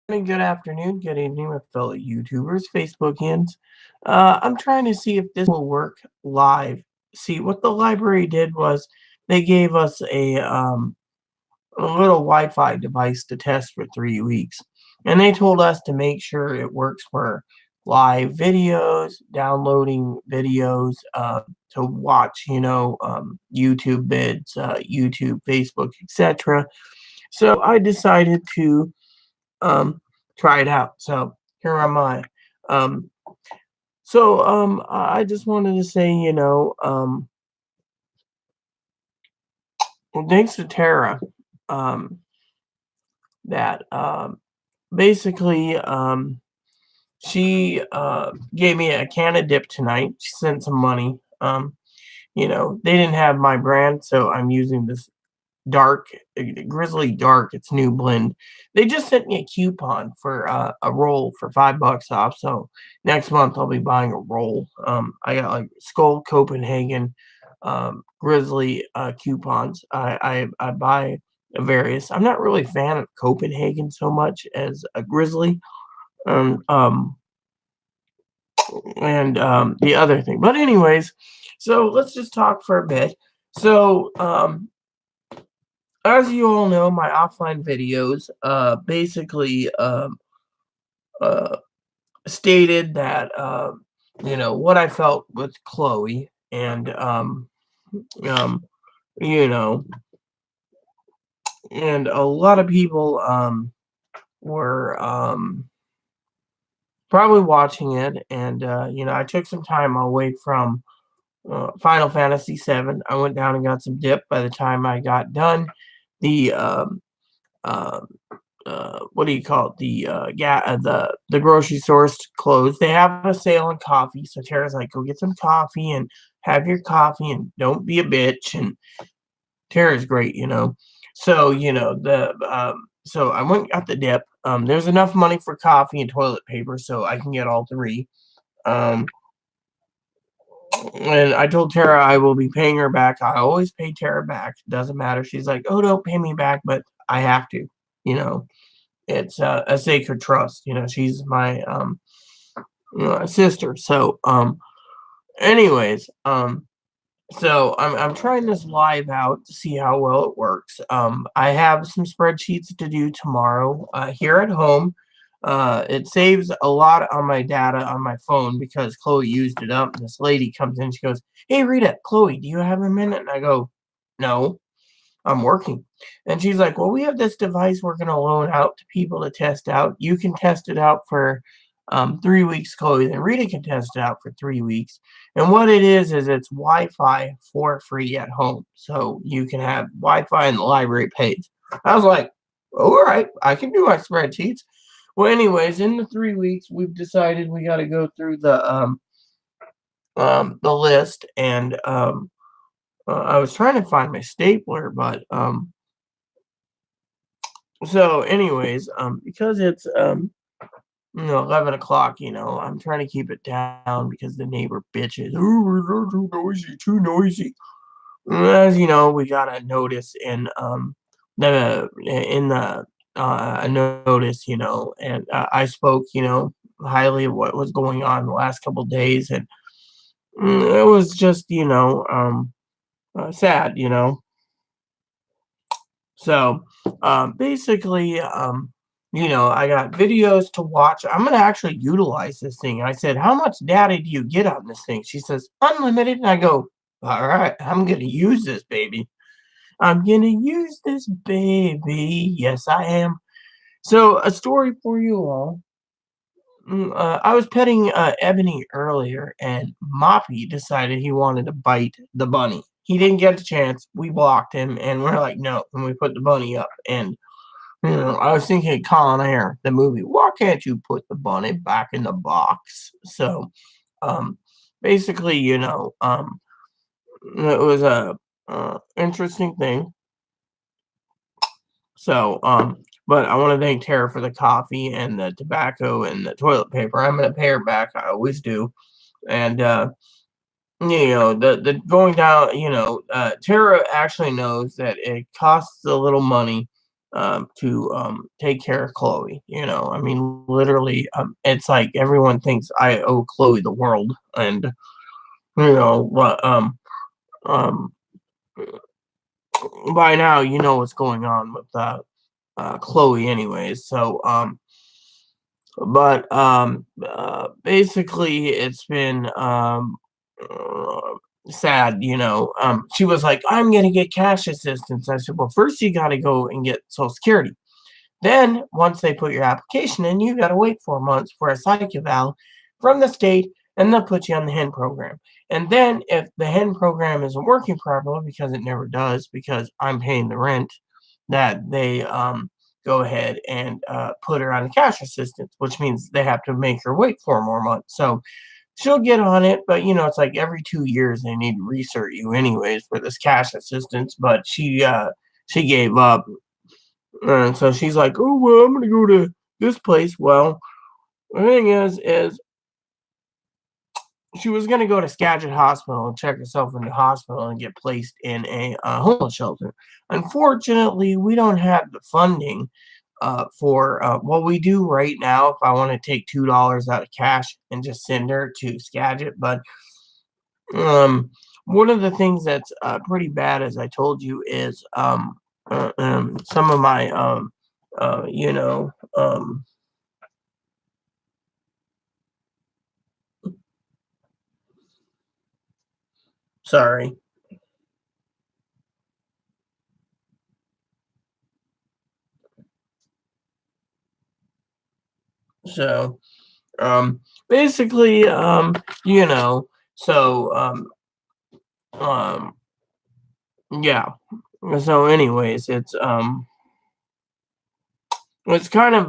Good afternoon, good evening, my fellow YouTubers, Facebookians. I'm trying to see if this will work live. See, what the library did was they gave us a little Wi-Fi device to test for 3 weeks, and they told us to make sure it works for live videos, downloading videos, to watch, YouTube vids, YouTube, Facebook, etc. So I decided to um, try it out. So here am I. Um, I just wanted to say, well, thanks to Tara, um, that basically she gave me a can of dip tonight. She sent some money. They didn't have my brand, so I'm using this dark grizzly dark, it's new blend. They just sent me a coupon for a roll for $5 off, so next month I'll be buying a roll. I got like Skull Copenhagen, grizzly coupons. I buy various. I'm not really a fan of Copenhagen so much as a grizzly, um um and the other thing, but anyways, so let's just talk for a bit. So as you all know, my offline videos basically uh, stated that what I felt with Chloe, and um, you know, and a lot of people were probably watching it, and I took some time away from Final Fantasy VII. I went down and got some dip. By the time I got done, the um, what do you call it? The grocery store's closed. They have a sale on coffee, so Tara's like, "Go get some coffee and have your coffee and don't be a bitch." And Tara's great. So I went and got the dip. There's enough money for coffee and toilet paper, so I can get all three. Um, and I told Tara I will be paying her back. I always pay Tara back. Doesn't matter. She's like, "Oh, don't pay me back," but I have to. You know, it's a sacred trust. She's my sister. Anyways, I'm trying this live out to see how well it works. I have some spreadsheets to do tomorrow here at home. It saves a lot on my data on my phone because Chloe used it up. And this lady comes in, she goes, "Hey Rita, Chloe, do you have a minute?" And I go, "No, I'm working." And she's like, "Well, we have this device we're going to loan out to people to test out. You can test it out for 3 weeks, Chloe, and Rita can test it out for 3 weeks. And what it is it's Wi Fi for free at home. So you can have Wi Fi in the library page." I was like, "All right, I can do my spreadsheets." Well, anyways, in the 3 weeks, we've decided we got to go through the list, and I was trying to find my stapler, but so, anyways, because it's 11 o'clock, I'm trying to keep it down because the neighbor bitches. "Oh, we're too noisy, too noisy." As you know, we got a notice a notice, and I spoke, highly of what was going on the last couple days, and it was just, sad, So, basically, I got videos to watch. I'm gonna actually utilize this thing. I said, "How much data do you get on this thing?" She says, "Unlimited." And I go, "All right, I'm gonna use this baby. I'm gonna use this baby. Yes, I am." So, a story for you all. I was petting Ebony earlier, and Moppy decided he wanted to bite the bunny. He didn't get the chance. We blocked him, and we're like, "No." And we put the bunny up, and I was thinking of Con Air, the movie. Why can't you put the bunny back in the box? So, um, basically, it was a interesting thing. So, but I want to thank Tara for the coffee and the tobacco and the toilet paper. I'm gonna pay her back. I always do. And the going down. Tara actually knows that it costs a little money to take care of Chloe. I mean, literally, it's like everyone thinks I owe Chloe the world, and but um, by now you know what's going on with Chloe, anyways. So but basically, it's been uh, sad. She was like, "I'm gonna get cash assistance." I said, "Well, first you got to go and get Social Security." Then, once they put your application in, you got to wait 4 months for a psych eval from the state, and they'll put you on the HEN program. And then, if the HEN program isn't working properly, because it never does, because I'm paying the rent, that they go ahead and put her on a cash assistance, which means they have to make her wait 4 more months. So she'll get on it, but it's like every 2 years they need to recert you anyways for this cash assistance. But she gave up, and so she's like, "Oh well, I'm gonna go to this place." Well, the thing is she was gonna go to Skagit Hospital and check herself into hospital and get placed in a homeless shelter. Unfortunately, we don't have the funding for what we do right now. If I want to take $2 out of cash and just send her to Skagit, but one of the things that's pretty bad, as I told you, is some of my uh, you know, um, sorry. So, basically, you know, so, um, yeah. So, anyways, it's kind of,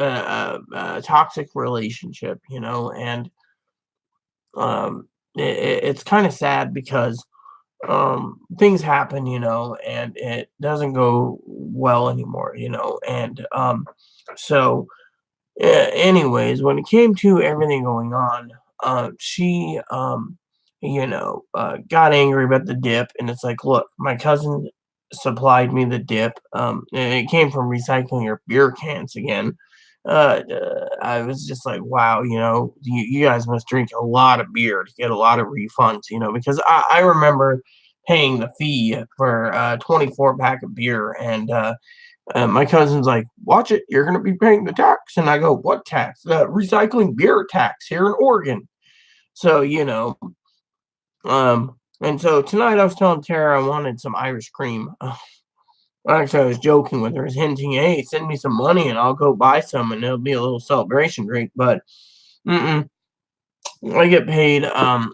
a toxic relationship, and it's kind of sad because things happen, and it doesn't go well anymore, and so anyways, when it came to everything going on, she got angry about the dip, and it's like, look, my cousin supplied me the dip, and it came from recycling your beer cans again. I was just like, wow, you guys must drink a lot of beer to get a lot of refunds, because I remember paying the fee for a 24 pack of beer, and my cousin's like, "Watch it, you're gonna be paying the tax." And I go, "What tax? The recycling beer tax here in Oregon." So, and so tonight I was telling Tara I wanted some Irish cream. Actually, I was joking with her, I was hinting, "Hey, send me some money and I'll go buy some and it'll be a little celebration drink." But mm-mm, I get paid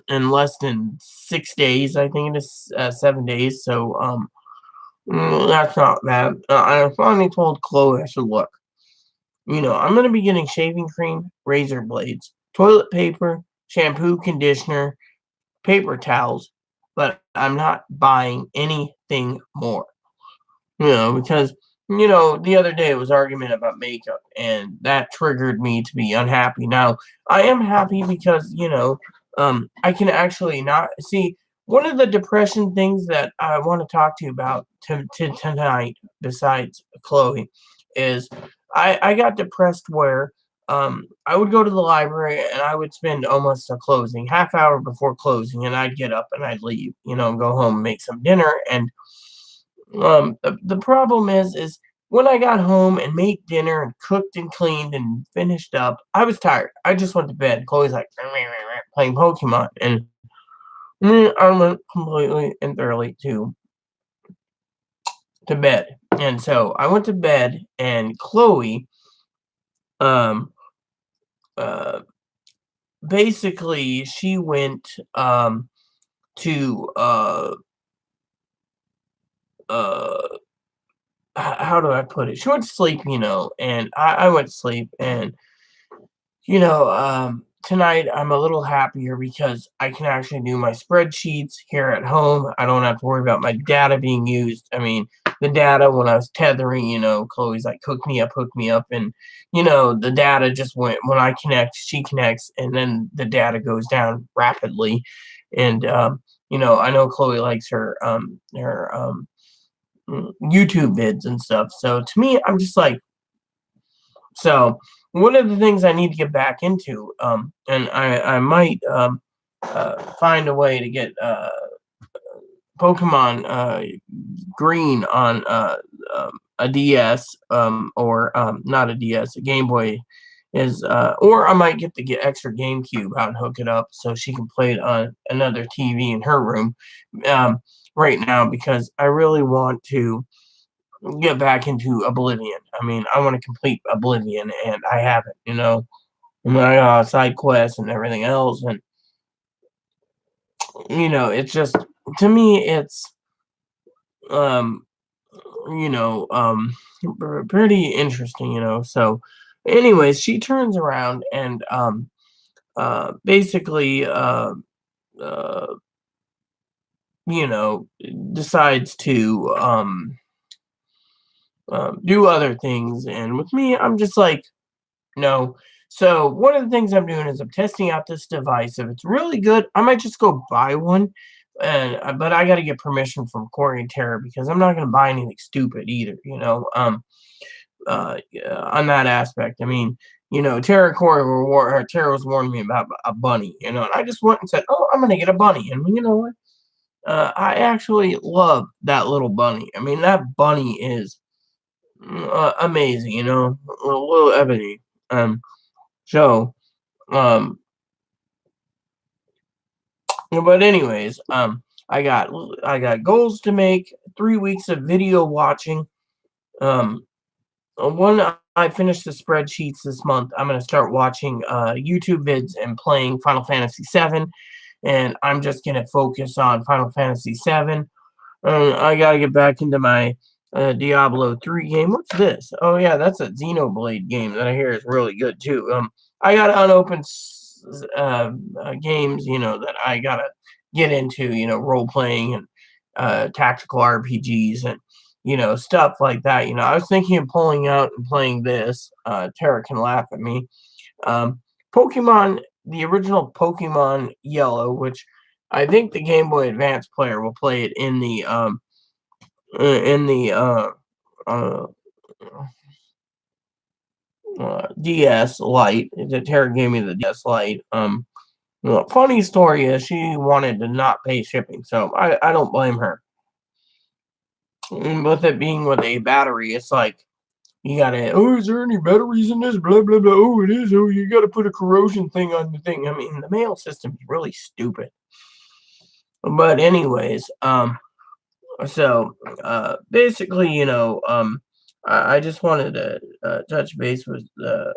in less than 6 days. I think it is 7 days. So that's not bad. I finally told Chloe, I said, "Look, I'm going to be getting shaving cream, razor blades, toilet paper, shampoo, conditioner, paper towels, but I'm not buying anything more." Because, the other day it was argument about makeup, and that triggered me to be unhappy. Now, I am happy because, I can actually not see one of the depression things that I want to talk to you about tonight, besides Chloe, is I got depressed where I would go to the library and I would spend almost a closing, half hour before closing, and I'd get up and I'd leave, go home, make some dinner, and the problem is when I got home and made dinner and cooked and cleaned and finished up, I was tired. I just went to bed. Chloe's like playing Pokemon, and I went completely and thoroughly to bed. And so I went to bed, and Chloe, um, uh, basically, she went to uh, how do I put it? She went to sleep, and I went to sleep, and tonight I'm a little happier because I can actually do my spreadsheets here at home. I don't have to worry about my data being used. I mean, the data when I was tethering, Chloe's like, hook me up. And, the data just went, when I connect, she connects, and then the data goes down rapidly. And, I know Chloe likes her YouTube vids and stuff. So to me, I'm just like, so one of the things I need to get back into, and I might find a way to get Pokemon Green on a DS, or not a DS, a Game Boy is, or I might get the extra GameCube out and hook it up so she can play it on another TV in her room, um, right now, because I really want to get back into Oblivion. I mean, I want to complete Oblivion, and I haven't. I mean, I got side quests and everything else, and it's just, to me, it's um you know, pretty interesting. So, anyways, she turns around and basically uh, you know, decides to do other things, and with me, I'm just like, no. So one of the things I'm doing is I'm testing out this device. If it's really good, I might just go buy one. And but I got to get permission from Corey and Tara because I'm not going to buy anything stupid either. Yeah, on that aspect. I mean, Tara Corey Tara was warning me about a bunny. And I just went and said, "Oh, I'm going to get a bunny." And you know what? I actually love that little bunny. I mean, that bunny is amazing. Little Ebony. Um, so, um, but anyways, I got goals to make. 3 weeks of video watching. Um, When I finish the spreadsheets this month, I'm gonna start watching YouTube vids and playing Final Fantasy VII, and I'm just gonna focus on Final Fantasy VII. I gotta get back into my Diablo 3 game. What's this? Oh yeah, that's a Xenoblade game that I hear is really good too. I got unopened games, that I gotta get into, role playing and tactical RPGs and stuff like that. I was thinking of pulling out and playing this. Tara can laugh at me. Um, Pokemon, the original Pokemon Yellow, which I think the Game Boy Advance player will play it in the uh, DS Lite. Tara gave me the DS Lite. Well, funny story is she wanted to not pay shipping, so I don't blame her. And with it being with a battery, it's like you gotta. Oh, is there any batteries in this? Blah blah blah. Oh, it is. Oh, you gotta put a corrosion thing on the thing. I mean, the mail system is really stupid. But anyways, so basically, I just wanted to touch base with you.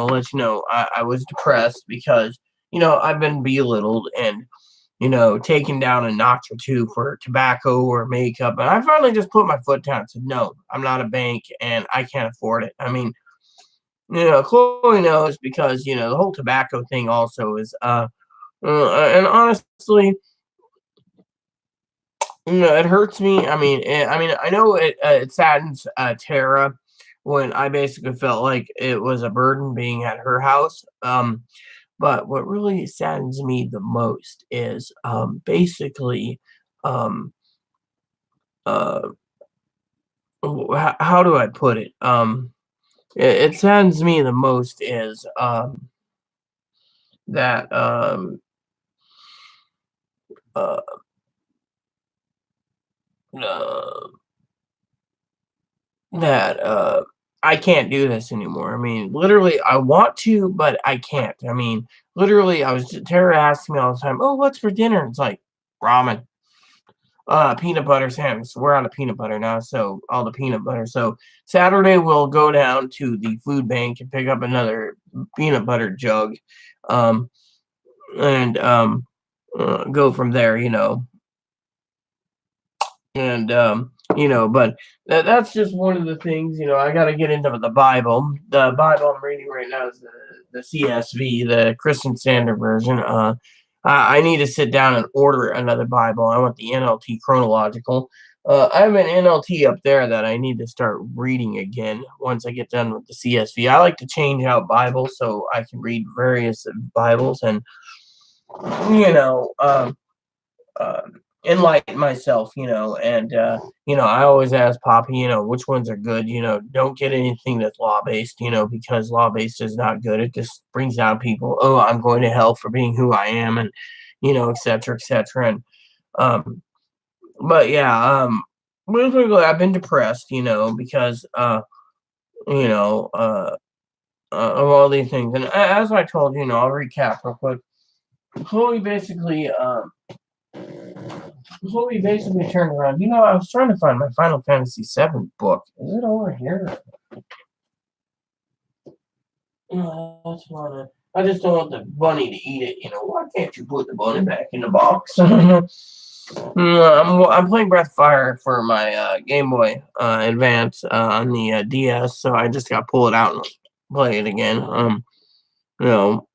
Let you know I was depressed because I've been belittled and taken down a notch or two for tobacco or makeup, and I finally just put my foot down and said, no, I'm not a bank and I can't afford it. I mean, Chloe knows because the whole tobacco thing also is and honestly, it hurts me. I mean, I know it saddens Tara when I basically felt like it was a burden being at her house. But what really saddens me the most is basically, um, uh, how do I put it? It saddens me the most is that uh, uh, that I can't do this anymore. I mean, literally, I want to, but I can't. I mean, literally, Tara asks me all the time, "Oh, what's for dinner?" It's like ramen, peanut butter sandwich. We're out of peanut butter now, so all the peanut butter. So Saturday we'll go down to the food bank and pick up another peanut butter jug, um, and go from there. But that's just one of the things. I got to get into the Bible. The Bible I'm reading right now is the CSV, the Christian Standard Version. I need to sit down and order another Bible. I want the NLT chronological. I have an NLT up there that I need to start reading again once I get done with the CSV. I like to change out Bibles so I can read various Bibles, and you know, um, enlighten myself, and I always ask Poppy, which ones are good. Don't get anything that's law based, because law based is not good. It just brings down people. Oh, I'm going to hell for being who I am, and et cetera, et cetera. And um, but yeah, basically, I've been depressed, because you know, uh, of all these things. And as I told you, I'll recap real quick. Chloe basically, turned around. I was trying to find my Final Fantasy VII book. Is it over here? No, that's not it. I just don't want the bunny to eat it. Why can't you put the bunny back in the box? I'm playing Breath of Fire for my Game Boy Advance on the DS, so I just got to pull it out and play it again. You know,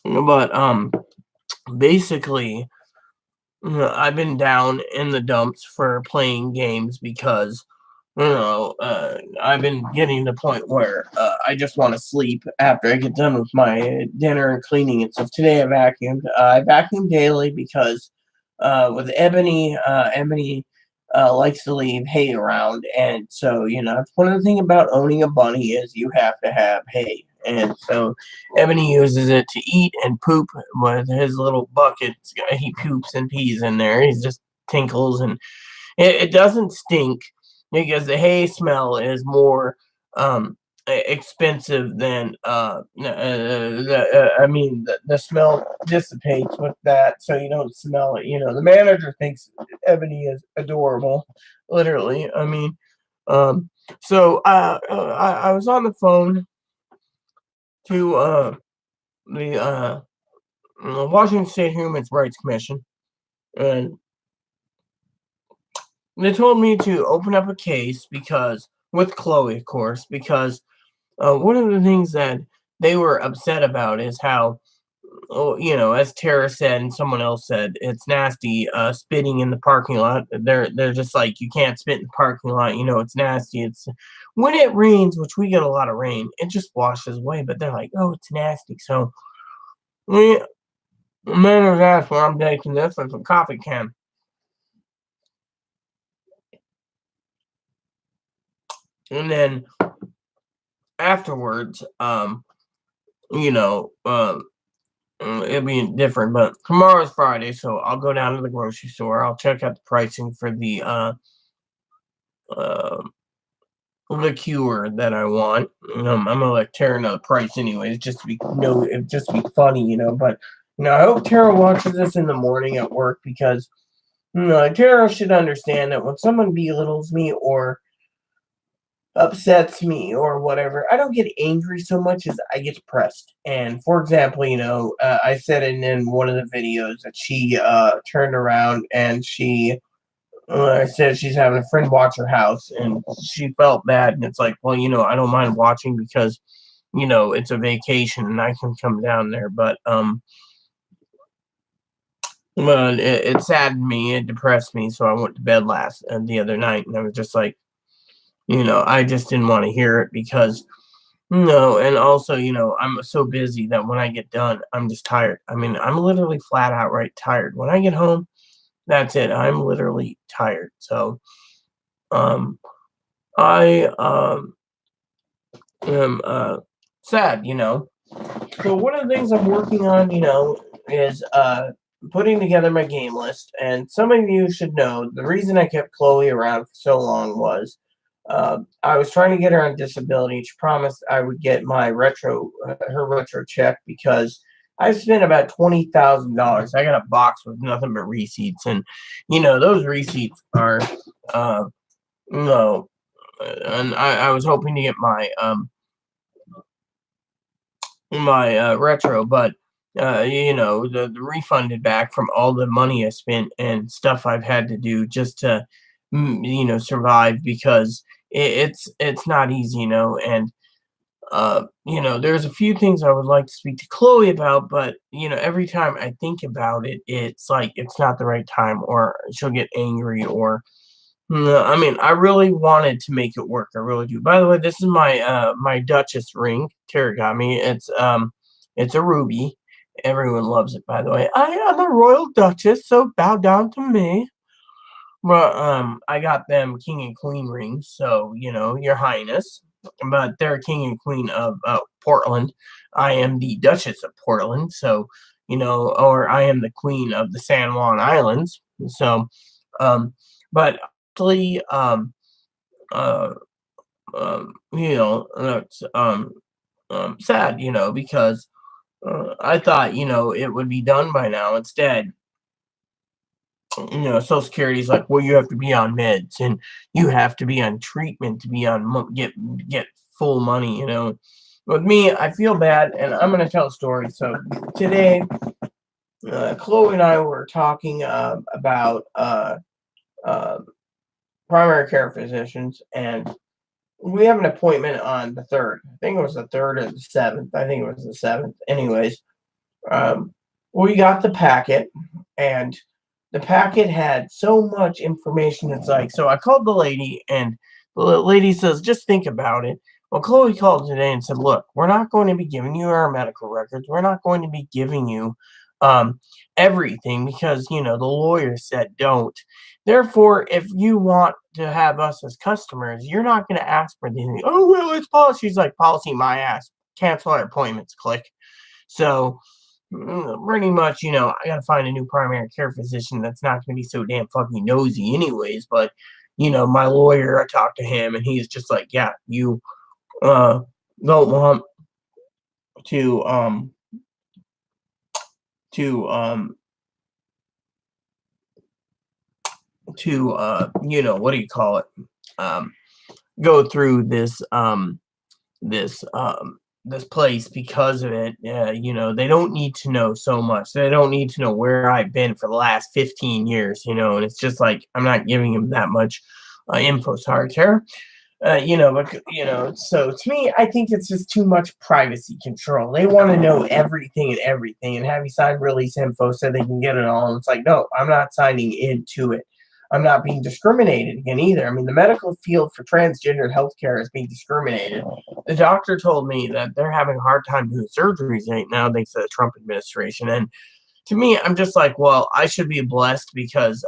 but basically, I've been down in the dumps for playing games because I've been getting to the point where I just want to sleep after I get done with my dinner and cleaning and stuff. Today I vacuumed. I vacuum daily because with Ebony, Ebony likes to leave hay around, and so it's one of the things about owning a bunny is you have to have hay. And so Ebony uses it to eat and poop with his little buckets. He poops and pees in there. He just tinkles, and it doesn't stink because the hay smell is more expensive than I mean the smell dissipates with that, so you don't smell it. The manager thinks Ebony is adorable, literally. I mean, so I was on the phone to the Washington State Human Rights Commission, and they told me to open up a case because with Chloe, of course, because one of the things that they were upset about is how, as Tara said and someone else said, it's nasty spitting in the parking lot. They're just like, you can't spit in the parking lot. It's nasty. It's when it rains, which we get a lot of rain, it just washes away. But they're like, oh, it's nasty. So we manners asked where I'm taking this as a coffee can. And then afterwards, it'll be different. But tomorrow's Friday, so I'll go down to the grocery store. I'll check out the pricing for the liqueur that I want. I'm gonna let Tara know the price anyways, just to be just to be funny, But I hope Tara watches this in the morning at work because Tara should understand that when someone belittles me or upsets me or whatever, I don't get angry so much as I get depressed. And for example, I said in one of the videos that she turned around and she said she's having a friend watch her house and she felt bad. And it's like, well, I don't mind watching because it's a vacation and I can come down there. But well, it saddened me, it depressed me, so I went to bed the other night, and I was just like, I just didn't want to hear it because, and also, I'm so busy that when I get done, I'm just tired. I mean, I'm literally flat out right tired. When I get home, that's it. I'm literally tired. So, I am sad. So one of the things I'm working on, is putting together my game list. And some of you should know the reason I kept Chloe around for so long was I was trying to get her on disability. She promised I would get my her retro check because I spent about $20,000. I got a box with nothing but receipts, and those receipts are, no, and I was hoping to get my retro, but the refunded back from all the money I spent and stuff I've had to do just to survive because it's not easy, and there's a few things I would like to speak to Chloe about, but every time I think about it, it's like it's not the right time, or she'll get angry, or no, I mean, I really wanted to make it work. I really do. By the way, this is my my Duchess ring. Tara got me. It's a ruby, Everyone loves it, by the way. I am a royal duchess, so bow down to me. Well, I got them king and queen rings, so your highness. But they're king and queen of Portland. I am the Duchess of Portland, so or I am the queen of the San Juan Islands. So, but actually, uh, it's sad, because I thought it would be done by now. Instead, Social Security's like, well, you have to be on meds and you have to be on treatment to be on get full money. With me, I feel bad, and I'm gonna tell a story. So today, Chloe and I were talking about uh, primary care physicians, and we have an appointment on the third. I think it was the third or the seventh. I think it was the seventh. Anyways, um, we got the packet, and the packet had so much information. It's like, so I called the lady, and the lady says, just think about it. Well, Chloe called today and said, look, we're not going to be giving you our medical records. We're not going to be giving you um, everything because, the lawyer said don't. Therefore, if you want to have us as customers, you're not going to ask for anything. Oh, well, it's policy. She's like, policy my ass. Cancel our appointments. Click. So, pretty much, I gotta find a new primary care physician that's not gonna be so damn fucking nosy, anyways. But my lawyer, I talked to him, and he's just like, yeah, you uh don't want to to um what do you call it? Um, Go through this this place because of it. They don't need to know so much. They don't need to know where I've been for the last 15 years. And it's just like I'm not giving them that much info. Sorry, Tara. But so to me, I think it's just too much privacy control. They want to know everything and have you sign release info so they can get it all. And it's like, no, I'm not signing into it. I'm not being discriminated again either. I mean, the medical field for transgender healthcare is being discriminated. The doctor told me that they're having a hard time doing surgeries right now thanks to the Trump administration. And to me, I'm just like, well, I should be blessed because,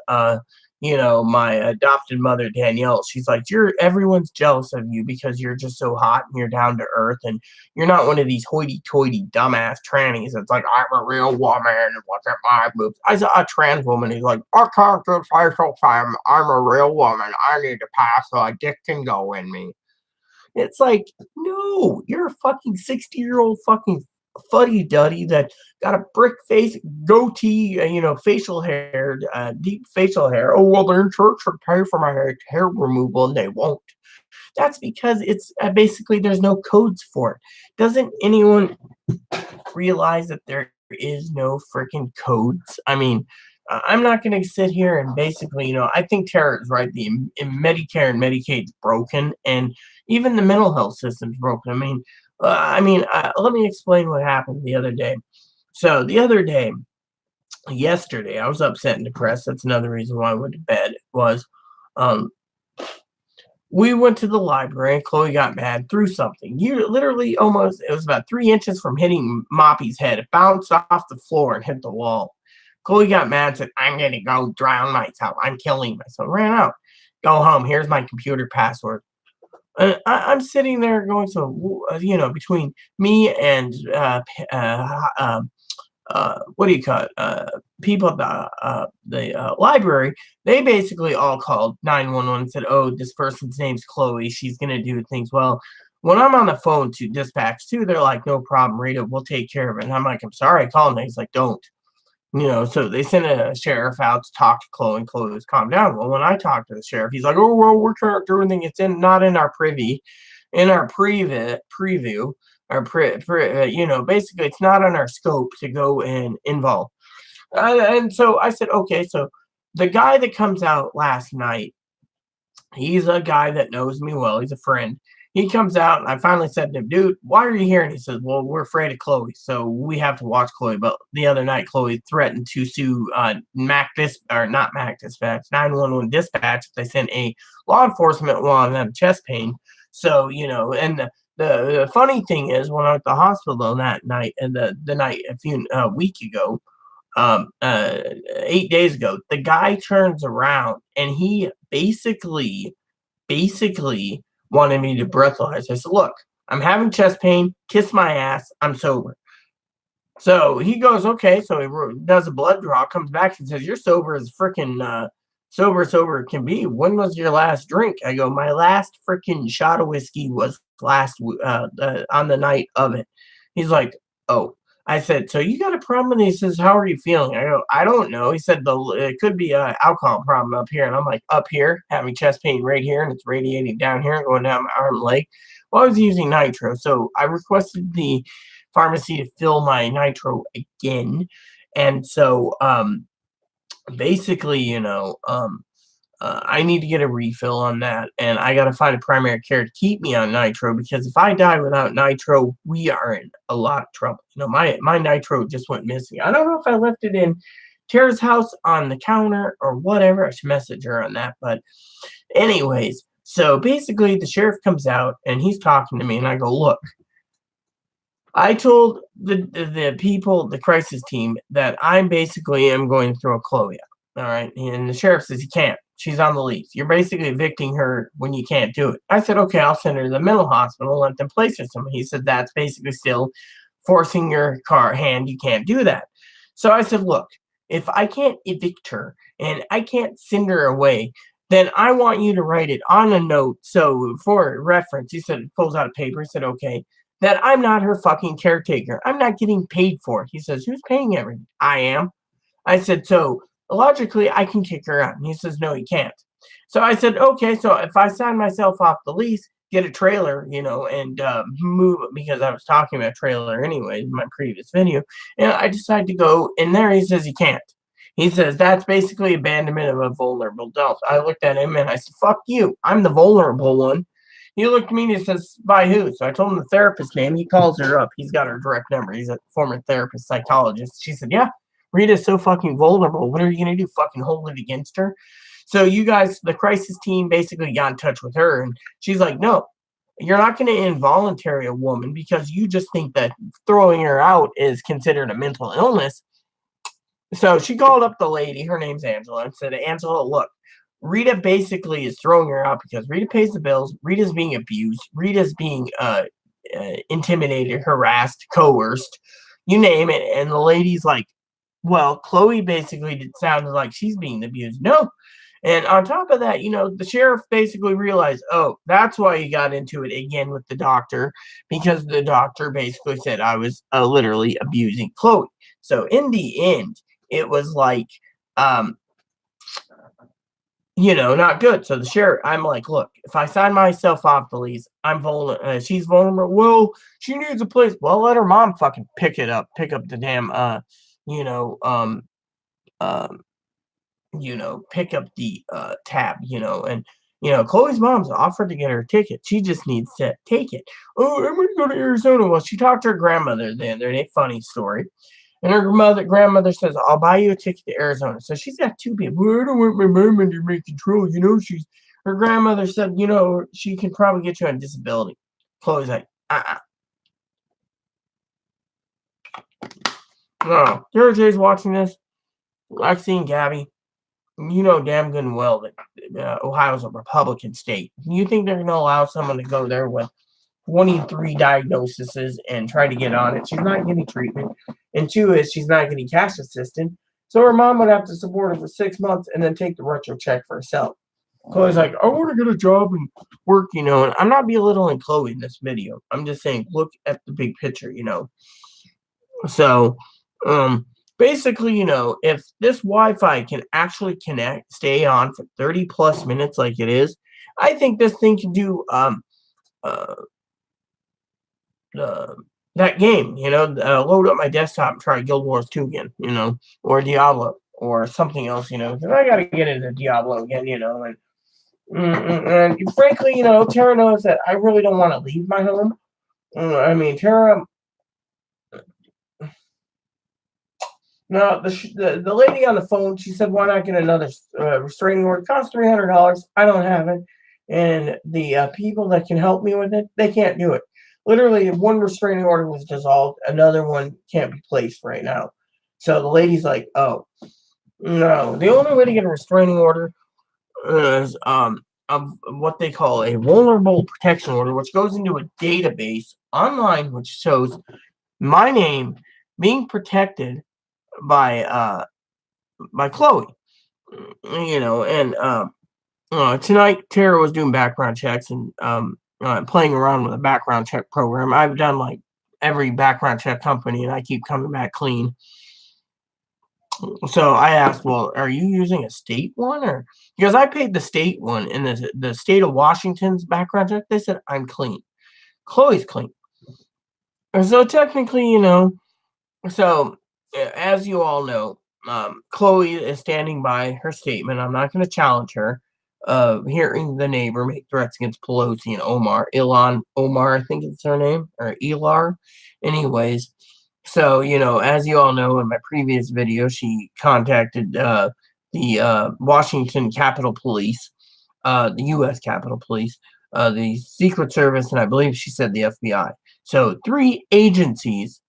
my adopted mother, Danielle, she's like, everyone's jealous of you because you're just so hot and you're down to earth and you're not one of these hoity-toity dumbass trannies that's like, I'm a real woman and look at my boobs. I saw a trans woman who's like, I can't do facial time. I'm a real woman. I need to pass so a dick can go in me. It's like, no, you're a fucking 60-year-old fucking fuddy duddy that got a brick face, goatee, facial hair, deep facial hair. Oh, well, the insurance should pay for my hair removal, and they won't. That's because it's basically there's no codes for it. Doesn't anyone realize that there is no freaking codes? I mean, I'm not going to sit here and basically, I think Tara is right. The Medicare and Medicaid's broken, and even the mental health system's broken. Let me explain what happened the other day. So the other day, yesterday, I was upset and depressed. That's another reason why I went to bed. Was um, we went to the library and Chloe got mad, threw something. You literally it was about 3 inches from hitting Moppy's head. It bounced off the floor and hit the wall. Chloe got mad, said, I'm going to go drown myself. I'm killing myself. Ran out. Go home. Here's my computer password. I'm sitting there going, so, between me and what do you call it? People at the library, they basically all called 911 and said, oh, this person's name's Chloe. She's going to do things. Well, when I'm on the phone to dispatch too, they're like, no problem, Rita, we'll take care of it. And I'm like, I'm sorry, I called. And he's like, don't. So they sent a sheriff out to talk to Chloe, and Chloe was calmed down. Well, when I talked to the sheriff, he's like, oh, well, we can't do anything. It's not in our privy, in our preview, basically it's not on our scope to go and involve. And so I said, okay, so the guy that comes out last night, he's a guy that knows me well. He's a friend. He comes out, and I finally said to him, dude, why are you here? And he says, well, we're afraid of Chloe, so we have to watch Chloe. But the other night, Chloe threatened to sue not Mac Dispatch, 911 Dispatch if they sent a law enforcement while on them chest pain. So, and the funny thing is, when I was at the hospital that night, and the night a week ago, um, uh, 8 days ago, the guy turns around and he basically wanted me to breathalyze. I said, "Look, I'm having chest pain. Kiss my ass. I'm sober." So he goes, "Okay." So he does a blood draw, comes back and says, "You're sober as freaking sober can be. When was your last drink?" I go, "My last freaking shot of whiskey was on the night of it." He's like, "Oh." I said, "So you got a problem?" And he says, "How are you feeling?" I go, "I don't know." He said, "It could be a alcohol problem up here." And I'm like, "Up here, having chest pain right here, and it's radiating down here and going down my arm and leg." Well, I was using nitro, so I requested the pharmacy to fill my nitro again. And so basically, I need to get a refill on that, and I got to find a primary care to keep me on nitro, because if I die without nitro, we are in a lot of trouble. My nitro just went missing. I don't know if I left it in Tara's house on the counter or whatever. I should message her on that. But anyways, so basically the sheriff comes out and he's talking to me, and I go, "Look, I told the people, the crisis team, that I basically am going to throw Chloe out. All right." And the sheriff says, "You can't. She's on the lease. You're basically evicting her when you can't do it." I said, "Okay, I'll send her to the mental hospital, let them place her somewhere." He said, "That's basically still forcing your hand. You can't do that." So I said, "Look, if I can't evict her and I can't send her away, then I want you to write it on a note. So for reference," he said, pulls out a paper. He said, "Okay, that I'm not her fucking caretaker. I'm not getting paid for it." He says, "Who's paying everything?" "I am." I said, "So logically, I can kick her out." And he says, "No, you can't." So I said, "Okay, so if I sign myself off the lease, get a trailer, and move," because I was talking about trailer anyways in my previous video, and I decided to go in there. He says, "You can't." He says, "That's basically abandonment of a vulnerable adult." I looked at him and I said, "Fuck you. I'm the vulnerable one." He looked at me and he says, "By who?" So I told him the therapist's name. He calls her up. He's got her direct number. He's a former therapist, psychologist. She said, "Yeah, Rita's so fucking vulnerable. What are you going to do? Fucking hold it against her?" So you guys, the crisis team, basically got in touch with her. And she's like, "No, you're not going to involuntary a woman because you just think that throwing her out is considered a mental illness." So she called up the lady, her name's Angela, and said, "Angela, look, Rita basically is throwing her out because Rita pays the bills. Rita's being abused. Rita's being intimidated, harassed, coerced, you name it." And the lady's like, "Well, Chloe basically sounded like she's being abused." No. And on top of that, the sheriff basically realized, oh, that's why he got into it again with the doctor, because the doctor basically said I was literally abusing Chloe. So in the end, it was like, um, not good. So the sheriff, I'm like, "Look, if I sign myself off the lease, I'm vulnerable. She's vulnerable. Well, she needs a place. Well, let her mom fucking pick up the damn, you know, um, um, pick up the tab, and Chloe's mom's offered to get her a ticket. She just needs to take it. Oh, I'm gonna go to Arizona. Well, she talked to her grandmother the other day. Funny story. And her grandmother says, "I'll buy you a ticket to Arizona." So she's got two people. "Well, I don't want my mom under my control. Her grandmother said, she can probably get you on disability. Chloe's like, No. Sarah J's watching this. Lexi and Gabby, you know damn good and well that Ohio's a Republican state. You think they're going to allow someone to go there with 23 diagnoses and try to get on it? She's not getting treatment. And two is she's not getting cash assistance. So her mom would have to support her for 6 months and then take the retro check for herself. Chloe's like, "I want to get a job and work, and I'm not belittling Chloe in this video. I'm just saying, look at the big picture. So, basically, if this Wi-Fi can actually stay on for 30 plus minutes like it is, I think this thing can do uh, uh that game, load up my desktop and try Guild Wars 2 again, or Diablo or something else, because I got to get into Diablo again, and frankly, Tara knows that I really don't want to leave my home. I mean, Tara. No, the lady on the phone, she said, "Why not get another restraining order? It costs $300. I don't have it, and the people that can help me with it, they can't do it." literally, if one restraining order was dissolved, another one can't be placed right now. So the lady's like, "Oh no, the only way to get a restraining order is of what they call a vulnerable protection order, which goes into a database online, which shows my name being protected by Chloe. And tonight Tara was doing background checks and playing around with a background check program. I've done like every background check company, and I keep coming back clean. So I asked, well, are you using a state one, or because I paid the state one in the state of Washington's background check? They said I'm clean. Chloe's clean. And so technically, so as you all know, Chloe is standing by her statement. I'm not going to challenge her. Hearing the neighbor make threats against Pelosi and Omar, Ilhan Omar, I think it's her name, or Elar. Anyways, so, as you all know, in my previous video, she contacted the Washington Capitol Police, the U.S. Capitol Police, the Secret Service, and I believe she said the FBI. So, three agencies,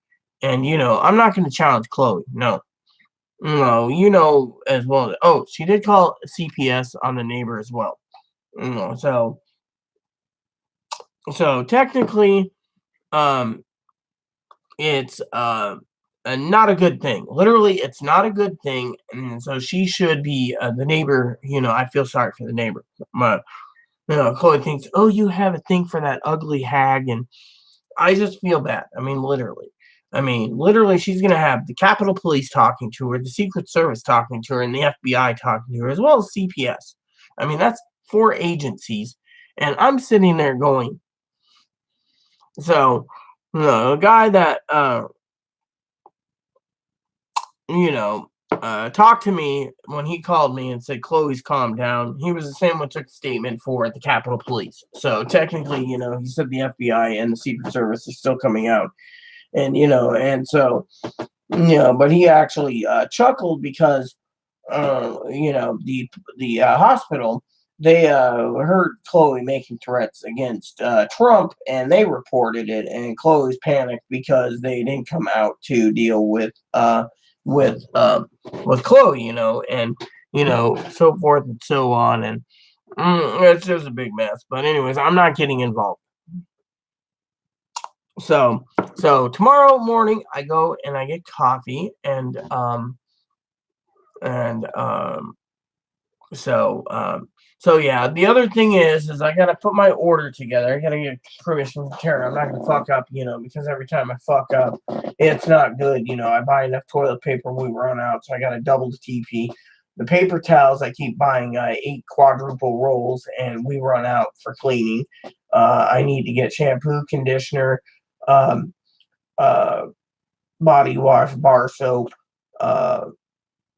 and, I'm not going to challenge Chloe. No. No, as well. Oh, she did call CPS on the neighbor as well. So technically, um, it's not a good thing. Literally, it's not a good thing, and so she should be the neighbor. I feel sorry for the neighbor. Chloe thinks, oh, you have a thing for that ugly hag, and I just feel bad. Literally, she's gonna have the Capitol Police talking to her, the Secret Service talking to her, and the FBI talking to her, as well as CPS. That's four agencies, and I'm sitting there going, so, a guy that talked to me when he called me and said, Chloe's calmed down. He was the same one took a statement for the Capitol Police. So technically, he said the FBI and the Secret Service is still coming out. And so, but he actually chuckled because, the hospital, they heard Chloe making threats against Trump, and they reported it, and Chloe's panicked because they didn't come out to deal with with Chloe, and so forth and so on, and it's just a big mess. But anyways, I'm not getting involved. So tomorrow morning I go and I get coffee, and so yeah. The other thing is I gotta put my order together. I gotta get permission from Tara. I'm not gonna fuck up, because every time I fuck up, it's not good. I buy enough toilet paper, we run out, so I gotta double the TP. The paper towels, I keep buying 8 quadruple rolls, and we run out for cleaning. I need to get shampoo, conditioner, um, body wash, bar soap,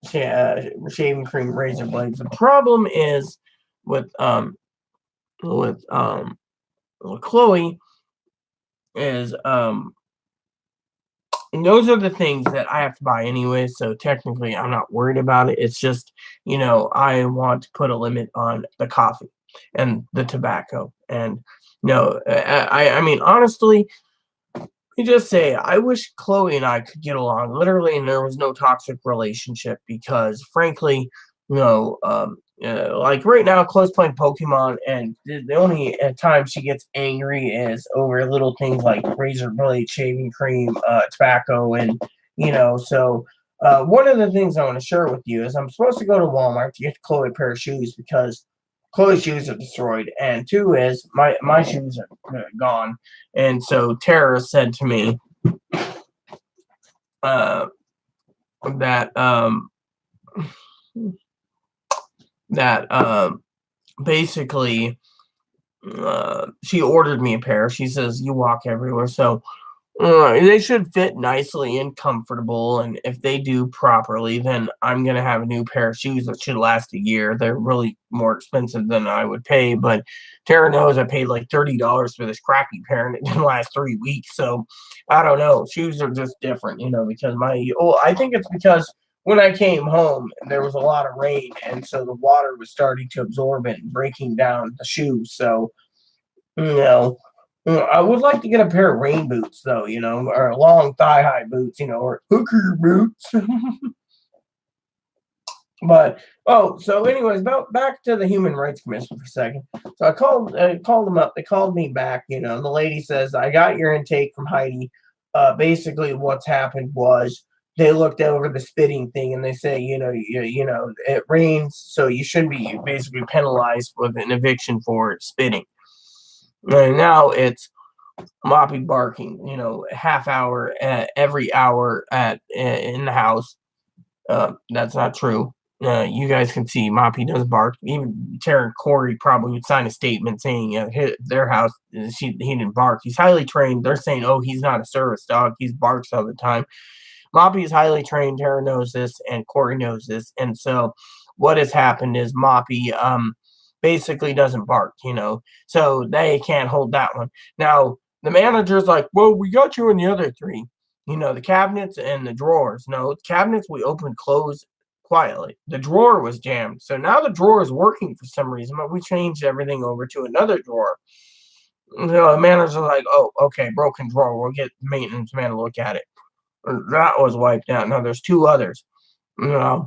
shaving cream, razor blades. The problem is with with um with Chloe is and those are the things that I have to buy anyway. So technically, I'm not worried about it. It's just I want to put a limit on the coffee and the tobacco. And no, honestly, you just say, I wish Chloe and I could get along, literally, and there was no toxic relationship because, frankly, like right now, Chloe's playing Pokemon, and the only time she gets angry is over little things like razor blade, shaving cream, tobacco, and so. One of the things I want to share with you is I'm supposed to go to Walmart to get Chloe a pair of shoes because Chloe's shoes are destroyed, and two is my shoes are gone. And so Tara said to me uh, that basically she ordered me a pair. She says you walk everywhere, so they should fit nicely and comfortable. And if they do properly, then I'm gonna have a new pair of shoes that should last a year. They're really more expensive than I would pay, but Tara knows I paid like $30 for this crappy pair, and it didn't last 3 weeks. So I don't know. Shoes are just different, because I think it's because when I came home, there was a lot of rain, and so the water was starting to absorb it and breaking down the shoes. So you know, I would like to get a pair of rain boots, though, or long thigh-high boots, or hooker boots. But so anyways, back to the Human Rights Commission for a second. So I called them up. They called me back, and the lady says, "I got your intake from Heidi. Basically, what's happened was they looked over the spitting thing, and they say, it rains, so you shouldn't be basically penalized with an eviction for spitting. And now it's Moppy barking, half hour every hour in the house. That's not true. You guys can see Moppy does bark. Even Tara and Corey probably would sign a statement saying their house, he didn't bark. He's highly trained. They're saying, oh, he's not a service dog. He barks all the time. Moppy is highly trained. Tara knows this, and Corey knows this. And so what has happened is Moppy basically doesn't bark, so they can't hold that one. Now, the manager's like, well, we got you in the other three, the cabinets and the drawers. No, the cabinets we opened, closed quietly. The drawer was jammed. So now the drawer is working for some reason, but we changed everything over to another drawer. The manager's like, oh, okay, broken drawer. We'll get the maintenance man to look at it. That was wiped out. Now there's two others. The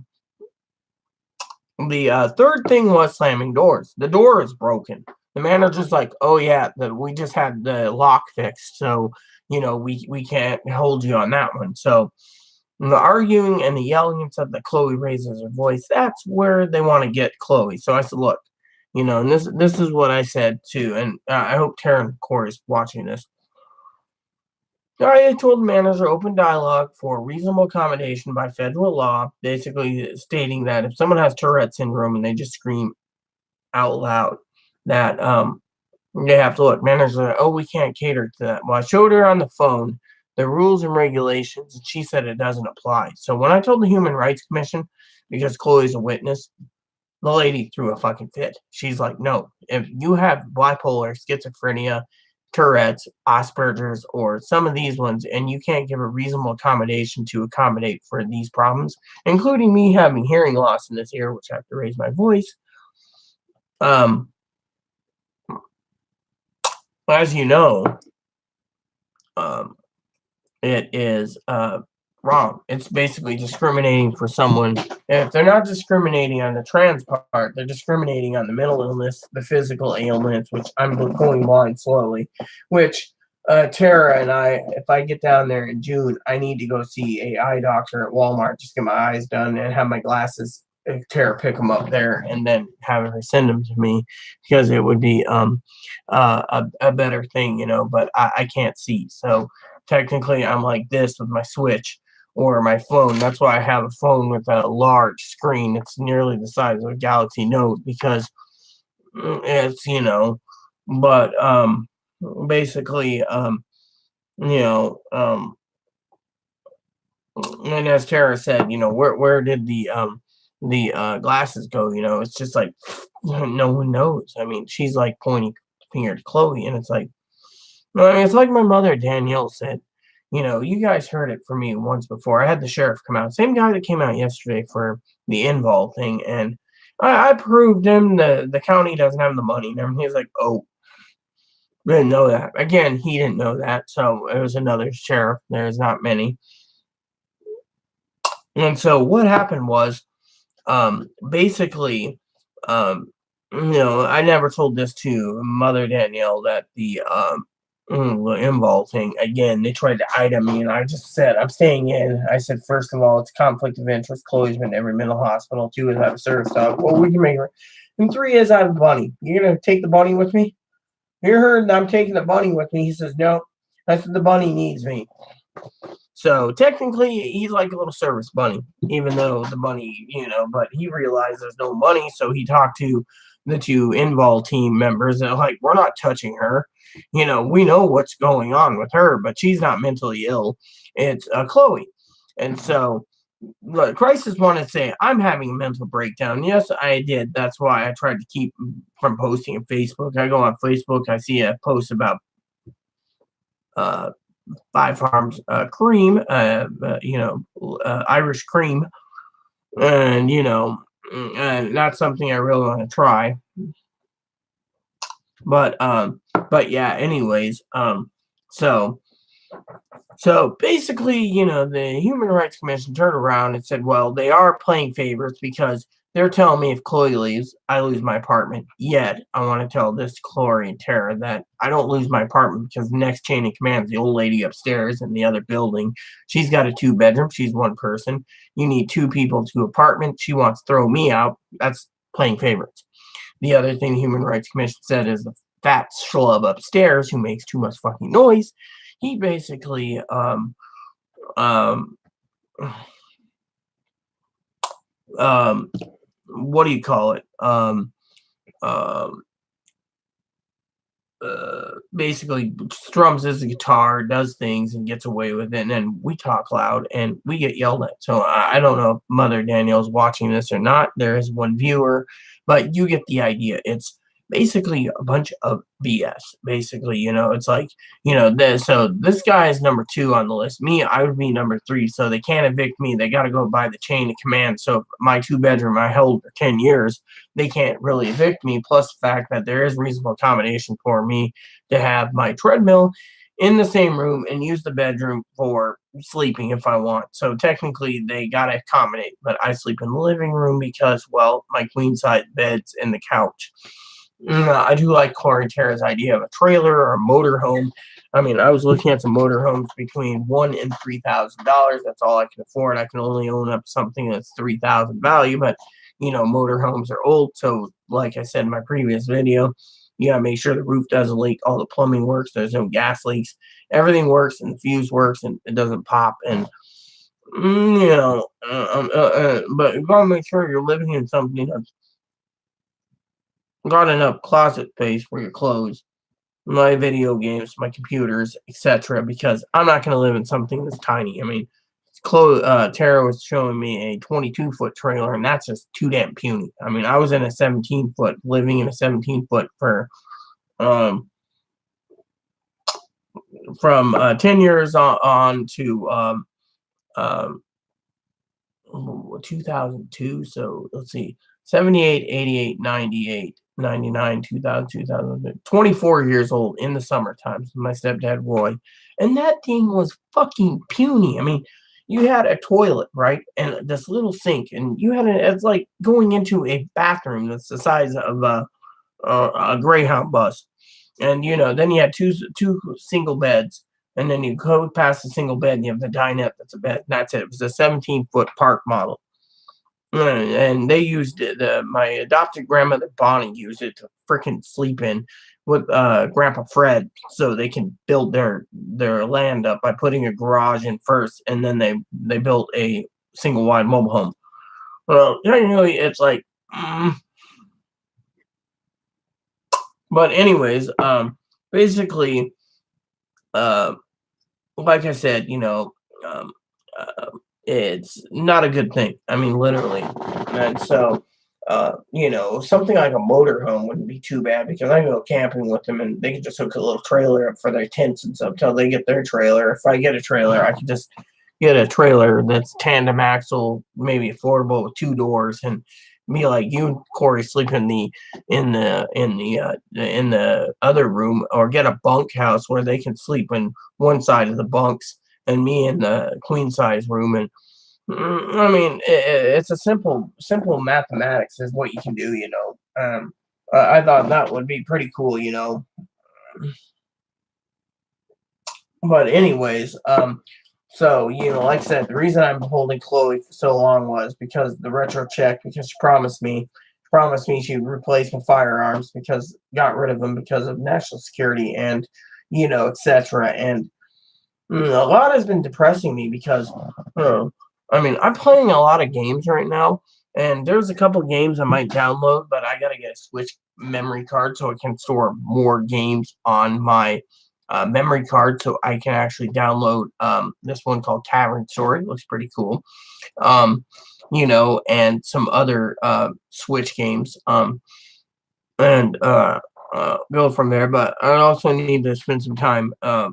third thing was slamming doors. The door is broken. The manager's like, oh yeah, we just had the lock fixed, so we can't hold you on that one. So the arguing and the yelling and stuff that Chloe raises her voice, that's where they want to get Chloe. So I said, look, and this is what I said too, and I hope Taryn Corey is watching this. I told the manager open dialogue for reasonable accommodation by federal law, basically stating that if someone has Tourette syndrome and they just scream out loud, that they have to look. Manager, like, oh, we can't cater to that. Well, I showed her on the phone the rules and regulations, and she said it doesn't apply. So when I told the Human Rights Commission, because Chloe's a witness, the lady threw a fucking fit. She's like, no, if you have bipolar, schizophrenia, Tourette's, Asperger's, or some of these ones, and you can't give a reasonable accommodation to accommodate for these problems, including me having hearing loss in this ear, which I have to raise my voice. As you know, it is wrong. It's basically discriminating for someone. If they're not discriminating on the trans part, they're discriminating on the mental illness, the physical ailments, which I'm going blind slowly, which Tara and I, if I get down there in June, I need to go see a eye doctor at Walmart, just get my eyes done and have my glasses. Tara pick them up there and then have her send them to me, because it would be a better thing, but I can't see. So technically I'm like this with my Switch or my phone. That's why I have a phone with a large screen. It's nearly the size of a Galaxy Note, because it's, but basically, and as Tara said, where did the glasses go? It's just like no one knows. I mean, she's like pointing finger to Chloe, and it's like, I mean, it's like my mother Danielle said. You guys heard it from me once before. I had the sheriff come out, same guy that came out yesterday for the Invol thing, and I proved him the county doesn't have the money. And he's like, oh, didn't know that. Again, he didn't know that, so it was another sheriff. There's not many. And so what happened was, basically, I never told this to Mother Danielle, that the Invol thing, again, they tried to item me, and I just said, I'm staying in. I said, first of all, it's conflict of interest. Chloe's been to every mental hospital. 2 is I have a service dog. Well, we can make her. And 3 is I have a bunny. You're going to take the bunny with me? You heard I'm taking the bunny with me. He says, no. I said, the bunny needs me. So technically, he's like a little service bunny, even though the bunny, but he realized there's no money. So he talked to the 2 Invol team members. They're like, we're not touching her. We know what's going on with her, but she's not mentally ill. It's Chloe. And so look, Crisis wanted to say, I'm having a mental breakdown. Yes, I did. That's why I tried to keep from posting on Facebook. I go on Facebook, I see a post about Five Farms cream, Irish cream, and and that's something I really want to try. But yeah, anyways, so basically, the Human Rights Commission turned around and said, well, they are playing favorites because they're telling me if Chloe leaves, I lose my apartment. Yet, I want to tell this to Chloe and Tara that I don't lose my apartment because the next chain of command is the old lady upstairs in the other building. She's got a 2-bedroom. She's one person. You need 2 people, 2 apartments. She wants to throw me out. That's playing favorites. The other thing the Human Rights Commission said is the fat schlub upstairs who makes too much fucking noise. He basically um um what do you call it? Um Basically strums his guitar, does things, and gets away with it. And then we talk loud and we get yelled at. So I don't know if Mother Danielle's watching this or not. There is one viewer, but you get the idea. It's basically a bunch of BS. Basically, it's like, so this guy is number 2 on the list. Me, I would be number 3. So they can't evict me. They got to go by the chain of command. So my 2-bedroom I held for 10 years, they can't really evict me. Plus the fact that there is reasonable accommodation for me to have my treadmill in the same room and use the bedroom for sleeping if I want. So technically they gotta accommodate, but I sleep in the living room because, well, my queen size bed's in the couch. I do like Corey Tara's idea of a trailer or a motor home. I mean, I was looking at some motor homes between $1,000 and $3,000. That's all I can afford. I can only own up something that's 3,000 value, but motor homes are old. So, like I said in my previous video, you gotta make sure the roof doesn't leak, all the plumbing works, there's no gas leaks, everything works, and the fuse works, and it doesn't pop. And but you gotta make sure you're living in something that's got enough closet space for your clothes, my video games, my computers, etc. Because I'm not going to live in something that's tiny. I mean, Tara was showing me a 22-foot trailer, and that's just too damn puny. I mean, I was in a 17-foot, living in a 17-foot for um, from 10 years on to um, 2002. So let's see, 78, 88, 98, 99, 2000, 2000, 24 years old in the summertime. My stepdad, Roy. And that thing was fucking puny. I mean, you had a toilet, right? And this little sink, and it's like going into a bathroom that's the size of a Greyhound bus. And then you had two single beds, and then you go past the single bed, and you have the dinette that's a bed. And that's it. It was a 17-foot park model, and they used it. My adopted grandmother Bonnie used it to freaking sleep in with Grandpa Fred, so they can build their land up by putting a garage in first, and then they built a single wide mobile home. Well, technically, it's like. But anyways, basically, uh, like I said, um, it's not a good thing. I mean, literally. And so, something like a motorhome wouldn't be too bad because I can go camping with them and they can just hook a little trailer up for their tents and stuff until they get their trailer. If I get a trailer, I can just get a trailer that's tandem axle, maybe affordable with 2 doors, and be like you, Corey, sleep in the other room, or get a bunk house where they can sleep in one side of the bunks and me in the queen size room. And I mean, it's a simple mathematics is what you can do. I thought that would be pretty cool. But anyways, so like I said, the reason I'm holding Chloe for so long was because the retro check, because she promised me she'd replace my firearms because got rid of them because of national security and etc. And a lot has been depressing me because I mean, I'm playing a lot of games right now, and there's a couple games I might download, but I gotta get a Switch memory card so I can store more games on my memory card so I can actually download this one called Tavern Story. It looks pretty cool. Um, and some other Switch games. And go from there. But I also need to spend some time. I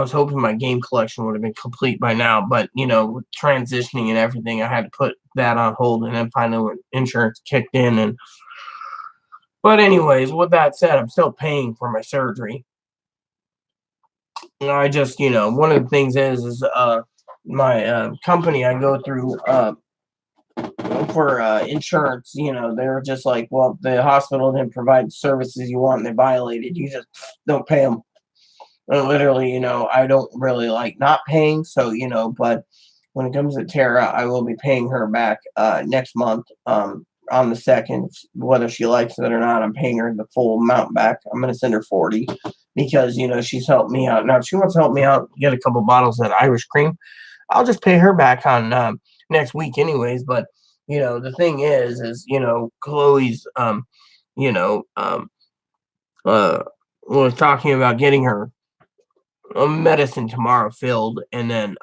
was hoping my game collection would have been complete by now, but with transitioning and everything, I had to put that on hold. And then finally, when insurance kicked in, and But anyways, with that said, I'm still paying for my surgery. And I just, one of the things is my company I go through for insurance, they're just like, well, if the hospital didn't provide the services you want and they violated, you just don't pay them. And literally, I don't really like not paying, so but when it comes to Tara, I will be paying her back next month on the second, whether she likes it or not. I'm paying her the full amount back. I'm gonna send her 40 because she's helped me out. Now, if she wants to help me out, get a couple bottles of that Irish cream, I'll just pay her back on next week, anyways. But the thing is Chloe's you know uh was talking about getting her medicine tomorrow filled, and then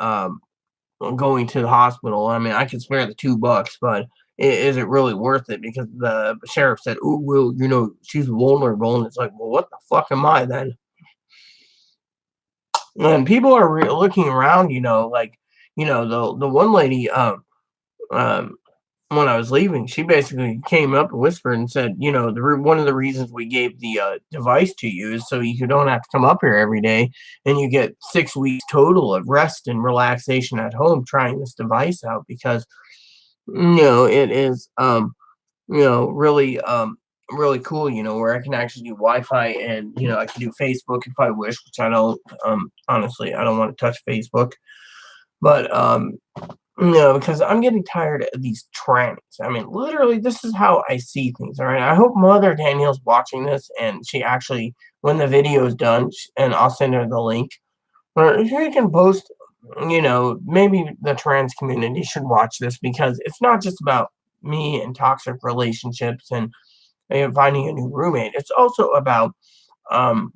going to the hospital. I mean, I could spare the $2, but is it really worth it? Because the sheriff said, "Oh, well, she's vulnerable," and it's like, well, what the fuck am I then? And people are looking around, like, the one lady, um, when I was leaving, she basically came up and whispered and said, one of the reasons we gave the device to you is so you don't have to come up here every day, and you get 6 weeks total of rest and relaxation at home trying this device out because it is really really cool, where I can actually do Wi-Fi, and I can do Facebook if I wish, which I don't. Honestly, I don't want to touch Facebook, but no, because I'm getting tired of these trannies. I mean, literally, this is how I see things. All right. I hope Mother Danielle's watching this, and she actually, when the video is done, and I'll send her the link, or she can post. Maybe the trans community should watch this because it's not just about me and toxic relationships and finding a new roommate. It's also about um,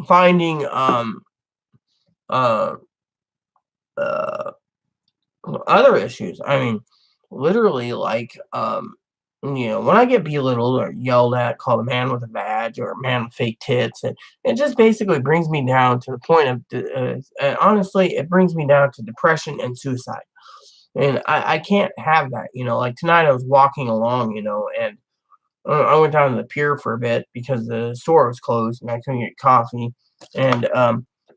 finding uh, uh, other issues. I mean, literally, like, when I get belittled or yelled at, called a man with a badge or a man with fake tits, and it just basically brings me down to the point of, honestly, it brings me down to depression and suicide. And I can't have that. Like tonight, I was walking along, and I went down to the pier for a bit because the store was closed and I couldn't get coffee. And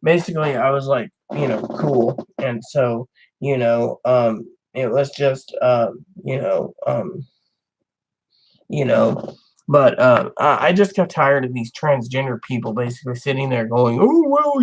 basically, I was like, cool. And so, it was just, you know, but I just got tired of these transgender people basically sitting there going, "Oh well,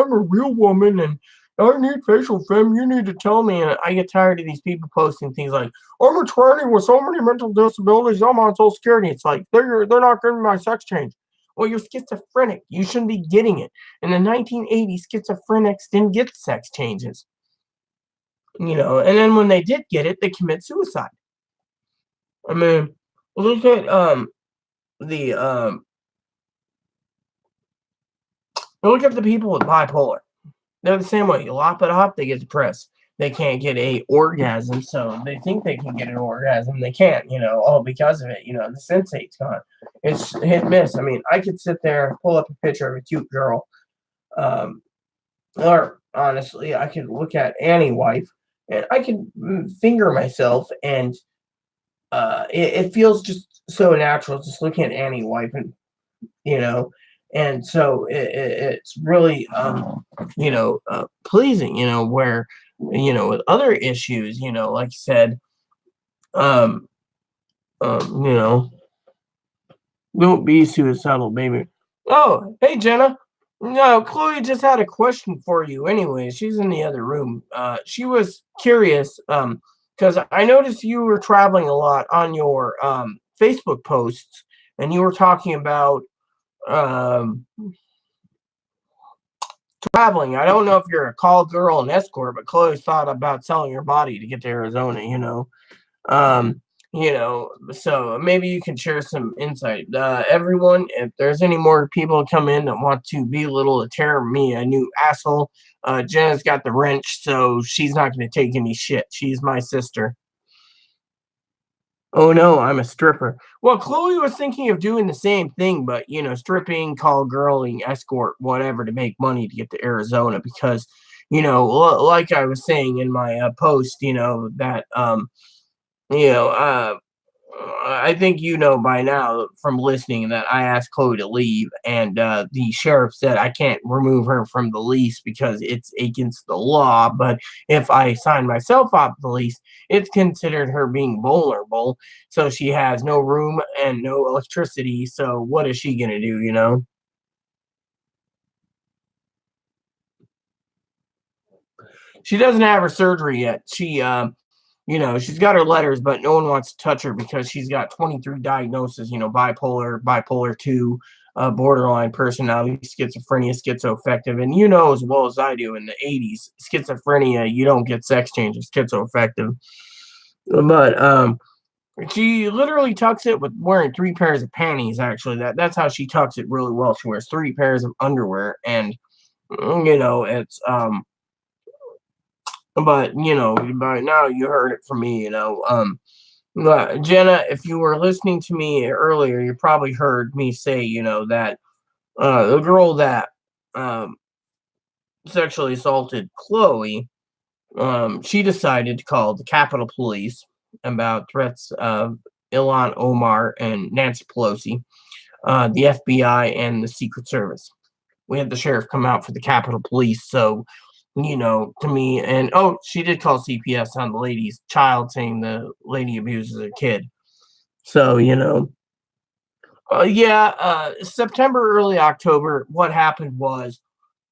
I'm a real woman and I need facial fem. You need to tell me." And I get tired of these people posting things like, "I'm a tranny with so many mental disabilities. I'm on Social Security." It's like they're not giving my sex change. Well, you're schizophrenic. You shouldn't be getting it. In the 1980s, schizophrenics didn't get sex changes. And then when they did get it, they commit suicide. I mean, look at the look at the people with bipolar. They're the same way. You lop it off, they get depressed. They can't get a orgasm, so they think they can get an orgasm. They can't, all because of it. The sensate's gone. It's hit and miss. I mean, I could sit there, pull up a picture of a cute girl, um, or honestly, I could look at Annie wife, and I could finger myself, and it feels just so natural just looking at Annie wife, and you know and so it's really pleasing, where with other issues, like you said, um you know don't be suicidal, baby. Oh, hey, Jenna. No, Chloe just had a question for you anyway. She's in the other room. She was curious because I noticed you were traveling a lot on your Facebook posts, and you were talking about um traveling. I don't know if you're a call girl and escort, but Chloe thought about selling her body to get to Arizona, Um, so maybe you can share some insight. Everyone, if there's any more people come in that want to belittle or tear me a new asshole, Jenna's got the wrench, so she's not going to take any shit. She's my sister. Oh no, I'm a stripper. Well, Chloe was thinking of doing the same thing, but stripping, call girling, escort, whatever, to make money to get to Arizona because, like I was saying in my post, that you know, uh, I think you know by now from listening that I asked Chloe to leave, and the sheriff said I can't remove her from the lease because it's against the law. But if I sign myself off the lease, it's considered her being vulnerable. So she has no room and no electricity. So what is she gonna do? You know? She doesn't have her surgery yet. She's got her letters, but no one wants to touch her because she's got 23 diagnoses, bipolar, bipolar 2, borderline personality, schizophrenia, schizoaffective. And you know as well as I do in the 80s, schizophrenia, you don't get sex change, it's schizoaffective. But she literally tucks it with wearing three pairs of panties, actually. That's how she tucks it really well. She wears three pairs of underwear, and it's but by now you heard it from me. But Jenna, if you were listening to me earlier, you probably heard me say, that the girl that um, sexually assaulted Chloe, she decided to call the Capitol Police about threats of Ilhan Omar and Nancy Pelosi, the FBI, and the Secret Service. We had the sheriff come out for the Capitol Police, so to me, and oh, she did call CPS on the lady's child, saying the lady abuses her kid. So, yeah, September, early October, what happened was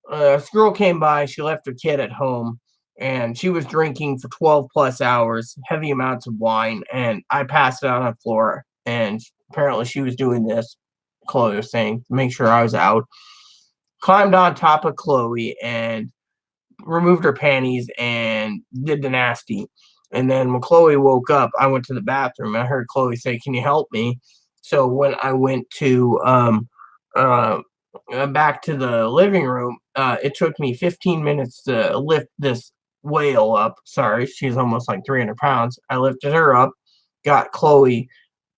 this girl came by, she left her kid at home, and she was drinking for 12 plus hours, heavy amounts of wine, and I passed out on the floor, and apparently she was doing this, Chloe was saying, to make sure I was out. Climbed on top of Chloe and removed her panties and did the nasty. And then when Chloe woke up, I went to the bathroom. I heard Chloe say, "Can you help me?" So when I went to uh, back to the living room, it took me 15 minutes to lift this whale up. Sorry, she's almost like 300 pounds. I lifted her up, got Chloe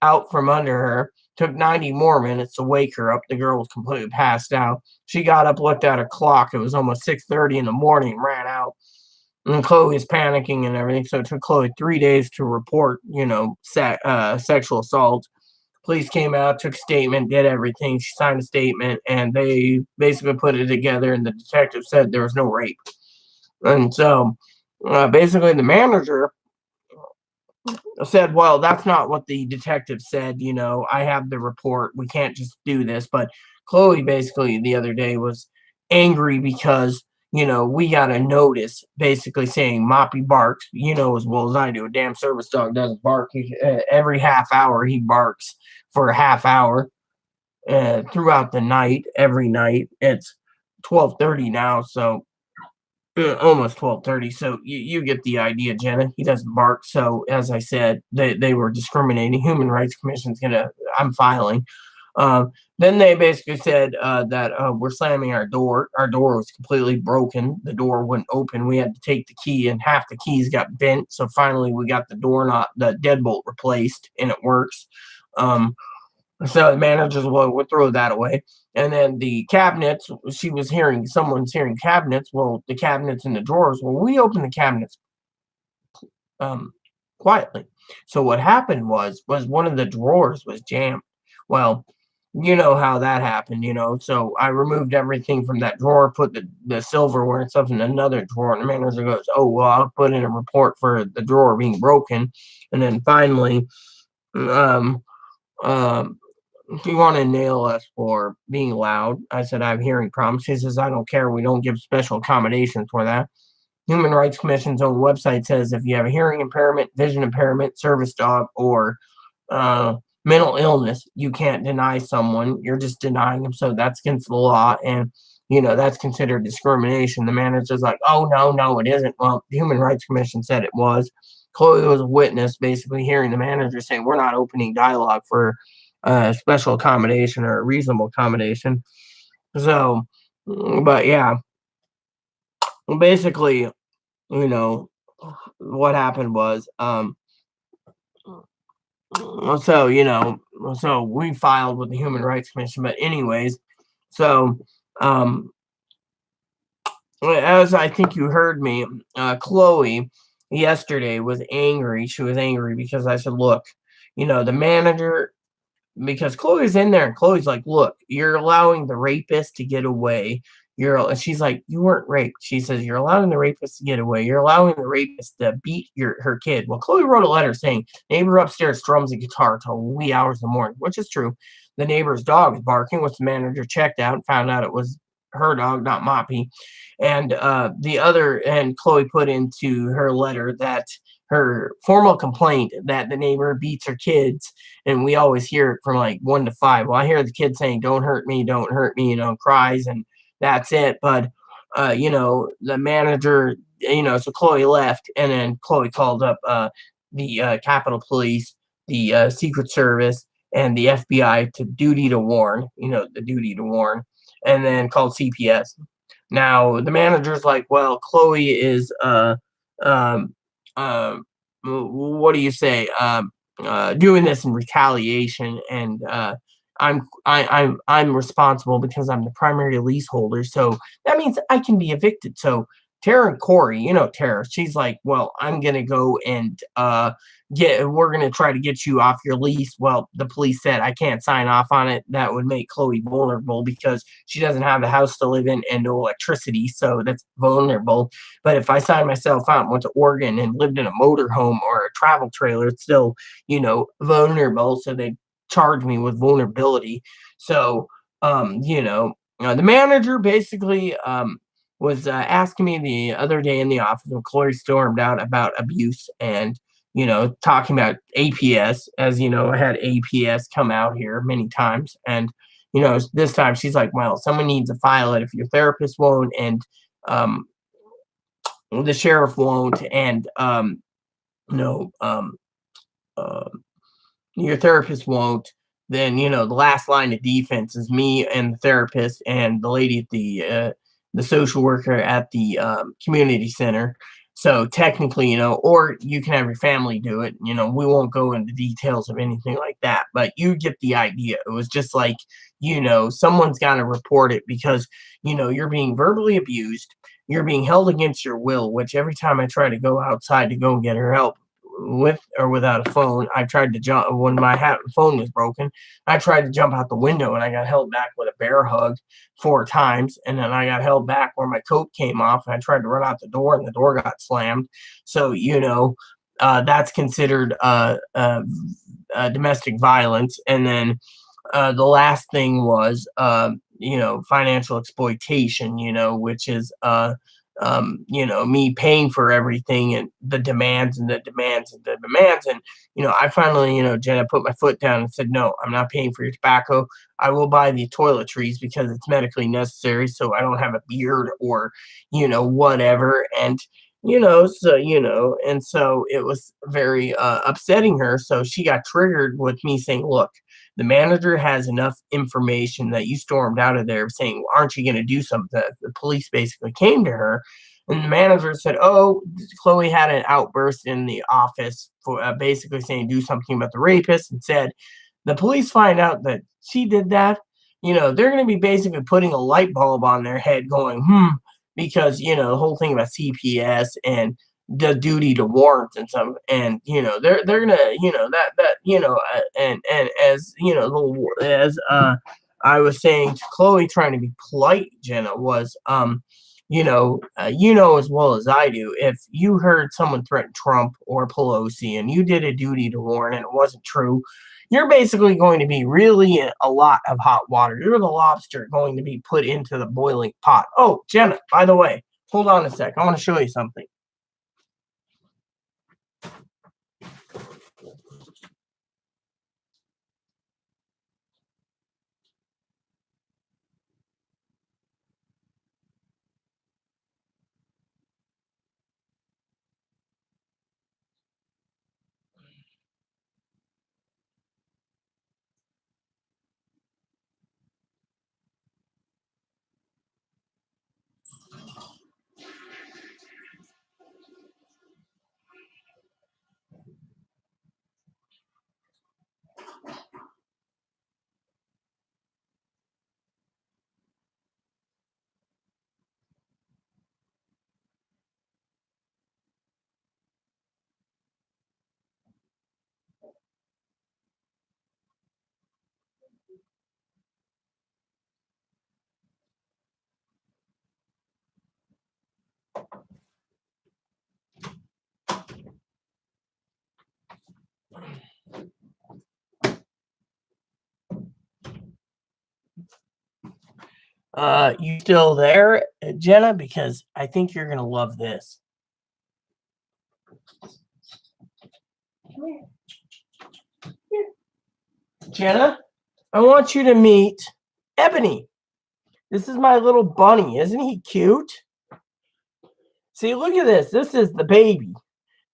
out from under her. Took 90 more minutes to wake her up. The girl was completely passed out. She got up, looked at her clock. It was almost 6:30 in the morning, ran out. And Chloe is panicking and everything. So it took Chloe 3 days to report, sexual assault. Police came out, took a statement, did everything. She signed a statement, and they basically put it together. And the detective said there was no rape. And so, basically, the manager said, "Well, that's not what the detective said. I have the report. We can't just do this." But Chloe basically the other day was angry because, we got a notice basically saying Moppy barks. You know as well as I do, a damn service dog doesn't bark. Every half hour, he barks for a half hour throughout the night, every night. It's 12:30 now, so almost 12:30. So you get the idea, Jenna. He doesn't bark. So as I said, they were discriminating. Human Rights Commission's gonna. I'm filing. Then they basically said that we're slamming our door. Our door was completely broken. The door wouldn't open. We had to take the key, and half the keys got bent. So finally, we got the deadbolt replaced, and it works. Um, so the managers would throw that away. And then the cabinets, she was hearing someone's hearing cabinets. Well, the cabinets in the drawers. Well, we opened the cabinets um, quietly. So what happened was one of the drawers was jammed. Well, you know how that happened. So I removed everything from that drawer, put the silverware and stuff in another drawer. And the manager goes, "Oh, well, I'll put in a report for the drawer being broken." And then finally, um, um, "Do you want to nail us for being loud?" I said, "I have hearing problems." She says, "I don't care. We don't give special accommodations for that." Human Rights Commission's own website says if you have a hearing impairment, vision impairment, service dog, or mental illness, you can't deny someone. You're just denying them. So that's against the law. And, that's considered discrimination. The manager's like, "Oh, no, no, it isn't." Well, the Human Rights Commission said it was. Chloe was a witness, basically hearing the manager say, "We're not opening dialogue for special accommodation or reasonable accommodation." So, but yeah, basically, you know, what happened was, so, so we filed with the Human Rights Commission. But anyways, so, um, as I think you heard me, Chloe yesterday was angry. She was angry because I said, "Look, the manager, because Chloe's in there and Chloe's like, "Look, you're allowing the rapist to get away. And she's like, "You weren't raped." She says, "You're allowing the rapist to get away. You're allowing the rapist to beat her kid." Well, Chloe wrote a letter saying neighbor upstairs strums a guitar till wee hours in the morning, which is true. The neighbor's dog is barking, which the manager checked out and found out it was her dog, not Moppy. And Chloe put into her letter that her formal complaint that the neighbor beats her kids, and we always hear it from like 1 to 5. Well, I hear the kid saying, don't hurt me," cries, and that's it. But, the manager, so Chloe left, and then Chloe called up the Capitol Police, the Secret Service, and the FBI to duty to warn, the duty to warn, and then called CPS. Now, the manager's like, "Well, Chloe is, um, um, what do you say? Doing this in retaliation, and I'm responsible because I'm the primary leaseholder, so that means I can be evicted." So Tara and Corey, Tara, she's like, "Well, I'm gonna go and we're gonna try to get you off your lease." Well, the police said I can't sign off on it. That would make Chloe vulnerable because she doesn't have a house to live in and no electricity, so that's vulnerable. But if I signed myself out and went to Oregon and lived in a motorhome or a travel trailer, it's still, vulnerable. So they charge me with vulnerability. So, the manager basically was asking me the other day in the office when Chloe stormed out about abuse and, talking about APS. As you know, I had APS come out here many times. And, this time she's like, "Well, someone needs to file it if your therapist won't, and um, the sheriff won't, and no, uh, your therapist won't, then the last line of defense is me and the therapist and the lady at the social worker at the community center. So technically, or you can have your family do it. We won't go into details of anything like that, but you get the idea. It was just like, someone's got to report it because you're being verbally abused, you're being held against your will. Which every time I try to go outside to go and get her help, with or without a phone. I tried to jump when my phone was broken. I tried to jump out the window and I got held back with a bear hug 4 times, and then I got held back where my coat came off. And I tried to run out the door, and the door got slammed. So that's considered domestic violence. And then the last thing was financial exploitation, which is me paying for everything and the demands and the demands and the demands. And, I finally, Jenna put my foot down and said, "No, I'm not paying for your tobacco. I will buy the toiletries because it's medically necessary. So I don't have a beard or, whatever." And, and so it was very upsetting her. So she got triggered with me saying, "Look, the manager has enough information that you stormed out of there saying, aren't you going to do something?" The police basically came to her, and the manager said, "Oh, Chloe had an outburst in the office for basically saying do something about the rapist," and said, "The police find out that she did that, they're going to be basically putting a light bulb on their head going, because, the whole thing about CPS and the duty to warrant and some, and they're gonna, that and as as I was saying to Chloe, trying to be polite, Jenna, was as well as I do, if you heard someone threaten Trump or Pelosi and you did a duty to warn and it wasn't true, you're basically going to be really in a lot of hot water. You're the lobster going to be put into the boiling pot. Oh, Jenna, by the way, hold on a sec. I want to show you something. You still there, Jenna? Because I think you're gonna love this. Come here. Here. Jenna, I want you to meet Ebony. This is my little bunny. Isn't he cute? See, look at this. This is the baby.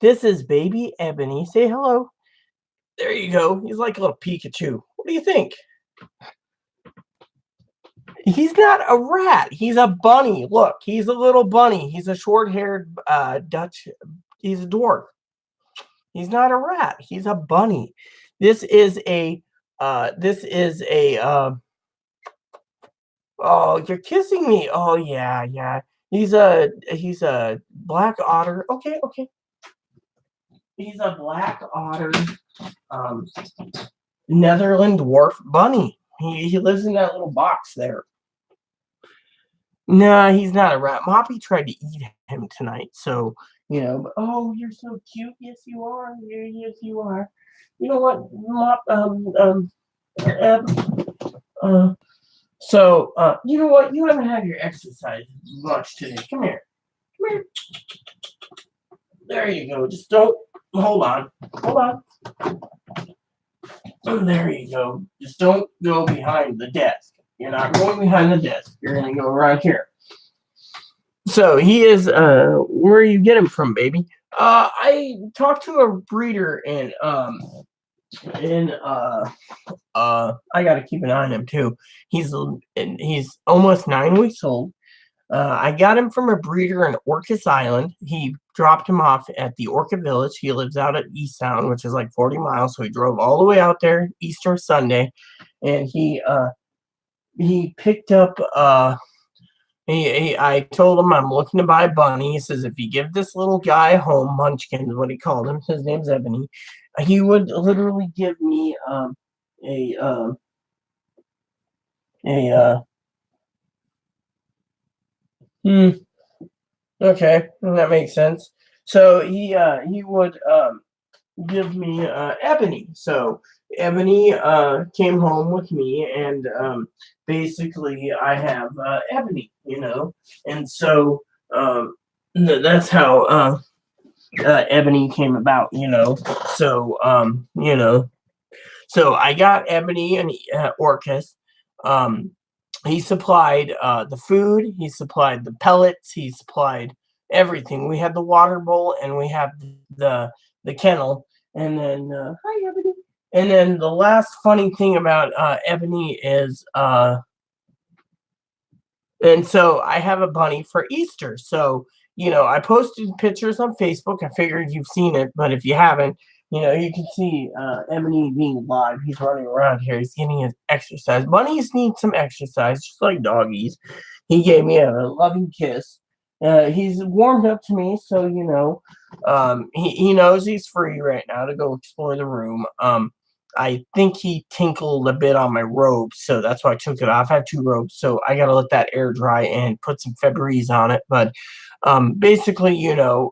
This is baby Ebony. Say hello. There you go. He's like a little Pikachu. What do you think? He's not a rat. He's a bunny. Look, he's a little bunny. He's a short-haired Dutch. He's a dwarf. He's not a rat. He's a bunny. This is a. This is a. Oh, you're kissing me. Oh yeah, yeah. He's a black otter. Okay, okay. He's a black otter. Um, Netherland dwarf bunny. He lives in that little box there. Nah, he's not a rat. Moppy tried to eat him tonight, so oh, you're so cute. Yes, you are. Yes, you are. You know what, Mop? Uh, you know what? You haven't had your exercise much today. Come here. Come here. There you go. Just don't. Hold on. Hold on. Oh, there you go. Just don't go behind the desk. You're not going behind the desk. You're gonna go right here. So he is. Where you get him from, baby? I talked to a breeder and I got to keep an eye on him too. He's almost 9 weeks old. I got him from a breeder in Orcas Island. He dropped him off at the Orca Village. He lives out at East Sound, which is like 40 miles. So he drove all the way out there Easter Sunday, and he picked up. I told him I'm looking to buy a bunny. He says if you give this little guy a home, Munchkin is what he called him. His name's Ebony. He would literally give me a a hmm, okay, that makes sense. So he would give me Ebony. So Ebony came home with me, and basically I have Ebony. And so that's how Ebony came about. So so I got Ebony and Orcus. Um, he supplied the food, he supplied the pellets, he supplied everything. We had the water bowl and we have the kennel. And then hi Ebony. And then the last funny thing about Ebony is and so I have a bunny for Easter. So, I posted pictures on Facebook. I figured you've seen it, but if you haven't, you can see Ebony being live. He's running around here. He's getting his exercise. Bunnies need some exercise, just like doggies. He gave me a loving kiss. He's warmed up to me, so he knows he's free right now to go explore the room. I think he tinkled a bit on my robe, so that's why I took it off. I have two robes, so I gotta let that air dry and put some Febreze on it. But basically, the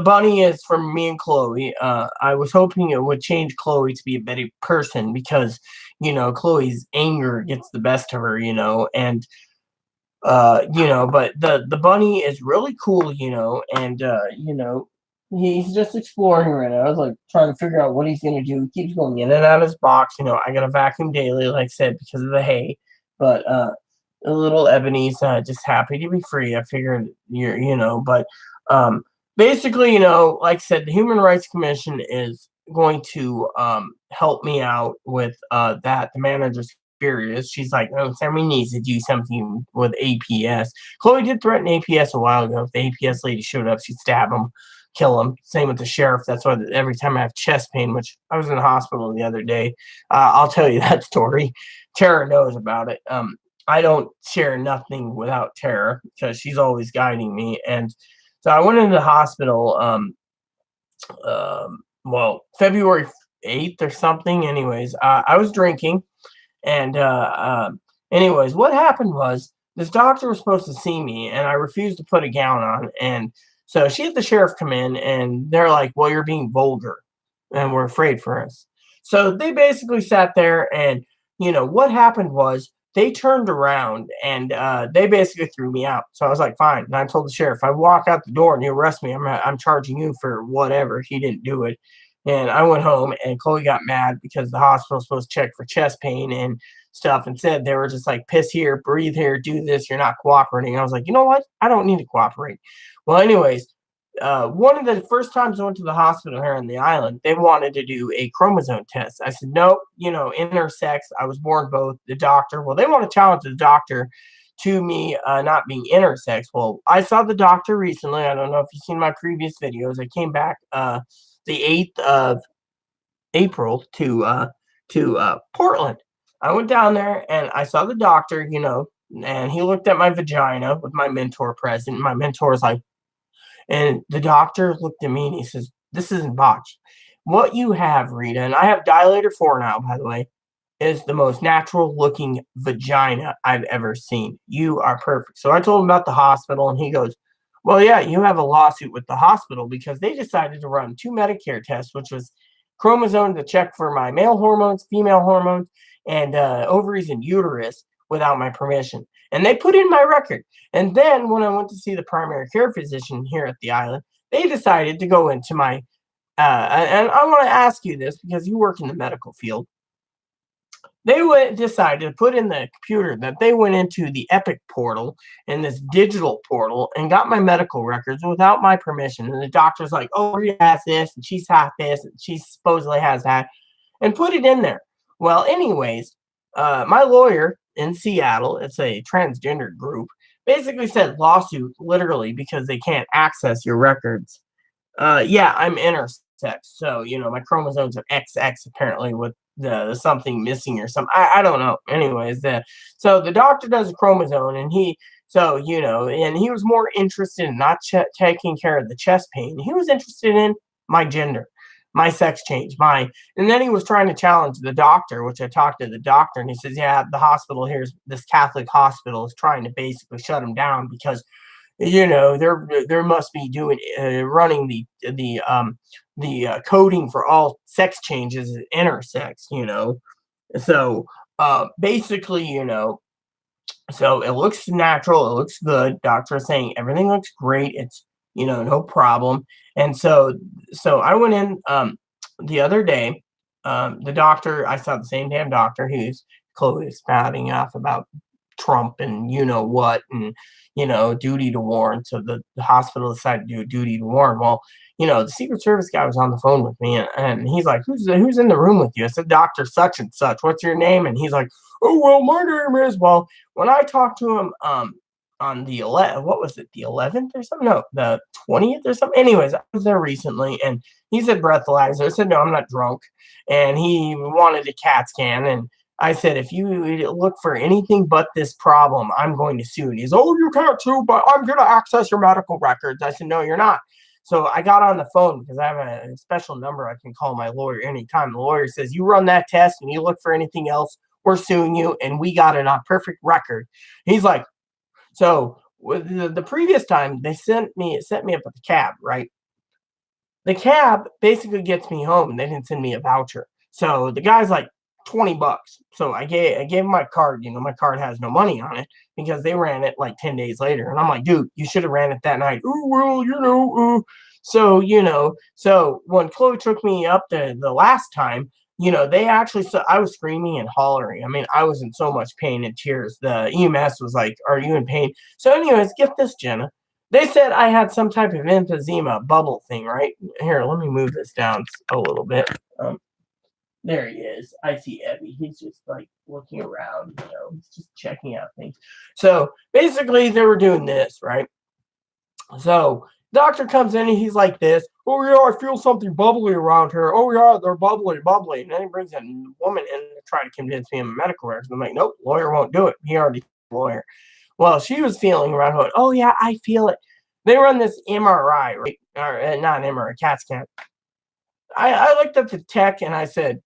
bunny is from me and Chloe. I was hoping it would change Chloe to be a better person because Chloe's anger gets the best of her, and but the bunny is really cool, and he's just exploring right now. I was like trying to figure out what he's gonna do. He keeps going in and out of his box. I gotta vacuum daily, like I said, because of the hay. But the little Ebony's just happy to be free. I figured but basically, like I said, the Human Rights Commission is going to help me out with that. The manager's furious. She's like, "Oh, Sammy needs to do something with APS." Chloe did threaten APS a while ago. If the APS lady showed up, she'd stab him, kill him. Same with the sheriff. That's why every time I have chest pain, which I was in the hospital the other day, I'll tell you that story. Tara knows about it. I don't share nothing without Tara because she's always guiding me. And so I went into the hospital February 8th or something. Anyways, I was drinking, and anyways, what happened was this doctor was supposed to see me, and I refused to put a gown on, and so she had the sheriff come in, and they're like, "Well, you're being vulgar, and we're afraid for us." So they basically sat there, and what happened was they turned around and they basically threw me out. So I was like, "Fine," and I told the sheriff, "If I walk out the door and you arrest me, I'm charging you for whatever." He didn't do it. And I went home, and Chloe got mad because the hospital was supposed to check for chest pain and stuff, and said they were just like, "Piss here, breathe here, do this. You're not cooperating." I was like, "You know what? I don't need to cooperate." Well, anyways, one of the first times I went to the hospital here on the island, they wanted to do a chromosome test. I said, "Nope, intersex. I was born both." The doctor, well, they want to challenge the doctor to me not being intersex. Well, I saw the doctor recently. I don't know if you've seen my previous videos. I came back the 8th of April to Portland. I went down there and I saw the doctor, and he looked at my vagina with my mentor present. My mentor was like, and the doctor looked at me and he says, "This isn't botched. What you have, Rita," and I have dilator 4 now, by the way, "is the most natural looking vagina I've ever seen. You are perfect." So I told him about the hospital, and he goes, "Well, yeah, you have a lawsuit with the hospital because they decided to run 2 Medicare tests, which was chromosome to check for my male hormones, female hormones, and ovaries and uterus without my permission. And they put in my record. And then when I went to see the primary care physician here at the island, they decided to go into my and I want to ask you this because you work in the medical field. They decided to put in the computer that they went into the Epic portal and this digital portal and got my medical records without my permission. And the doctor's like, "Oh, she has this, and she's had this, and she supposedly has that," and put it in there. Well, anyways, my lawyer in Seattle, it's a transgender group, basically said lawsuit literally because they can't access your records. Yeah, I'm intersex, so my chromosomes are XX apparently with the something missing or something. I don't know. Anyways, the doctor does a chromosome, and and he was more interested in not taking care of the chest pain. He was interested in my gender, my sex change, and then he was trying to challenge the doctor, which I talked to the doctor, and he says, "Yeah, the hospital here's this Catholic hospital is trying to basically shut him down because there must be doing running the coding for all sex changes is intersex, so basically, so it looks natural, it looks good. Doctor is saying everything looks great, it's no problem. And so I went in the other day. The doctor, I saw the same damn doctor who's Chloe spouting off about Trump and what, and duty to warn. So the hospital decided to do a duty to warn. Well, the Secret Service guy was on the phone with me, and he's like, "Who's in the room with you?" I said, "Doctor such and such. What's your name?" And he's like, "Oh, well, my name is," well, when I talked to him on the 11th, what was it, the 11th or something? No, the 20th or something. Anyways, I was there recently, and he said breathalyzer. I said, "No, I'm not drunk," and he wanted a CAT scan, and I said, "If you look for anything but this problem, I'm going to sue." And he's, "Oh, you can't sue, but I'm going to access your medical records." I said, "No, you're not." So I got on the phone because I have a special number I can call my lawyer anytime. The lawyer says, "You run that test and you look for anything else, we're suing you, and we got it on perfect record." He's like, so with the previous time they sent me up with the cab, right? The cab basically gets me home, and they didn't send me a voucher. So the guy's like, $20. So I gave him my card. My card has no money on it because they ran it like 10 days later. And I'm like, "Dude, you should have ran it that night." "Oh, well, so when Chloe took me up the last time, they actually saw I was screaming and hollering. I mean, I was in so much pain and tears. The EMS was like, "Are you in pain?" So, anyways, get this, Jenna. They said I had some type of emphysema bubble thing, right? Here, let me move this down a little bit. There he is. I see Evie. He's just like looking around, he's just checking out things. So basically, they were doing this, right? So doctor comes in and he's like this. "Oh yeah, I feel something bubbly around here. Oh yeah, they're bubbly, bubbly." And then he brings a woman in to try to convince me I'm a medical records. I'm like, "Nope, lawyer won't do it. He already lawyer." Well, she was feeling around, going, "Oh yeah, I feel it." They run this MRI, right? Or not MRI, CAT scan. I looked at the tech and I said,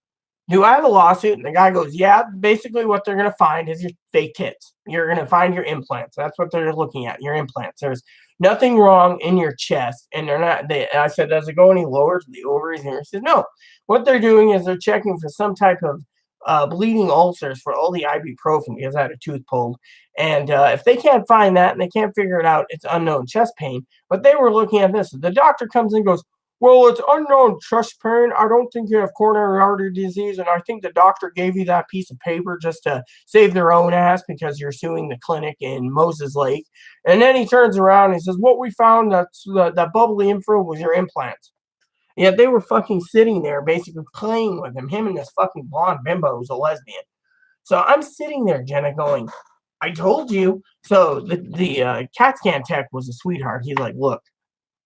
do I have a lawsuit? And the guy goes, yeah, basically what they're going to find is your fake tits. You're going to find your implants. That's what they're looking at, your implants. There's nothing wrong in your chest. And they're not, I said, does it go any lower to the ovaries? And he said, no. What they're doing is they're checking for some type of bleeding ulcers for all the ibuprofen because I had a tooth pulled. And if they can't find that and they can't figure it out, it's unknown chest pain. But they were looking at this. The doctor comes in and goes, well, it's unknown chest pain. I don't think you have coronary artery disease, and I think the doctor gave you that piece of paper just to save their own ass because you're suing the clinic in Moses Lake. And then he turns around and he says, what we found, that bubbly info was your implants. Yet they were fucking sitting there basically playing with him and this fucking blonde bimbo who's a lesbian. So I'm sitting there, Jenna, going, I told you. So the CAT scan tech was a sweetheart. He's like, look,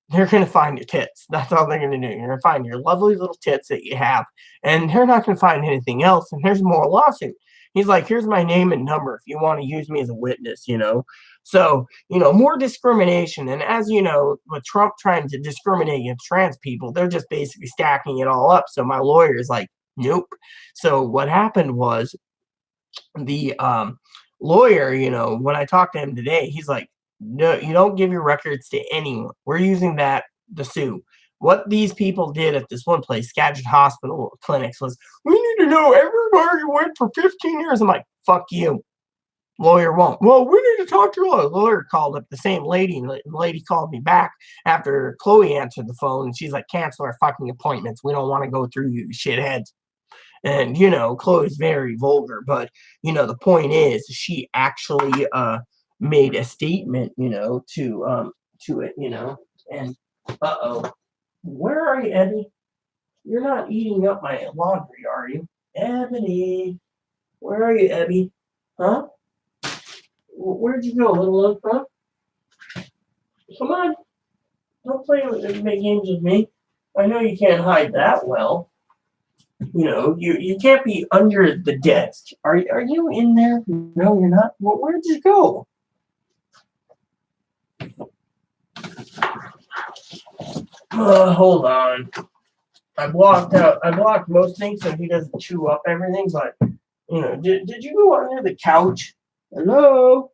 they're going to find your tits. That's all they're going to do. You're going to find your lovely little tits that you have, and they're not going to find anything else. And here's more lawsuit. He's like, here's my name and number if you want to use me as a witness, you know. So, you know, more discrimination. And as you know, with Trump trying to discriminate against trans people, they're just basically stacking it all up. So my lawyer is like, nope. So what happened was the lawyer, you know, when I talked to him today, he's like, no, you don't give your records to anyone. We're using that to sue. What these people did at this one place, Skagit Hospital Clinics, was we need to know everywhere you went for 15 years. I'm like, fuck you. Lawyer won't. Well, we need to talk to a lawyer. Called up the same lady, and the lady called me back after Chloe answered the phone, and she's like, cancel our fucking appointments. We don't want to go through you shitheads. And, you know, Chloe's very vulgar, but, you know, the point is she actually made a statement, you know, to it, you know, and where are you, Ebony? You're not eating up my laundry, are you? Ebony, where are you, Ebby? Huh? Where'd you go, little one? Huh? Come on, don't play with make games with me. I know you can't hide that well. You know, you can't be under the desk. Are you in there? No, you're not. Well, where'd you go? Hold on. I blocked most things so he doesn't chew up everything. But you know, did you go under the couch? Hello.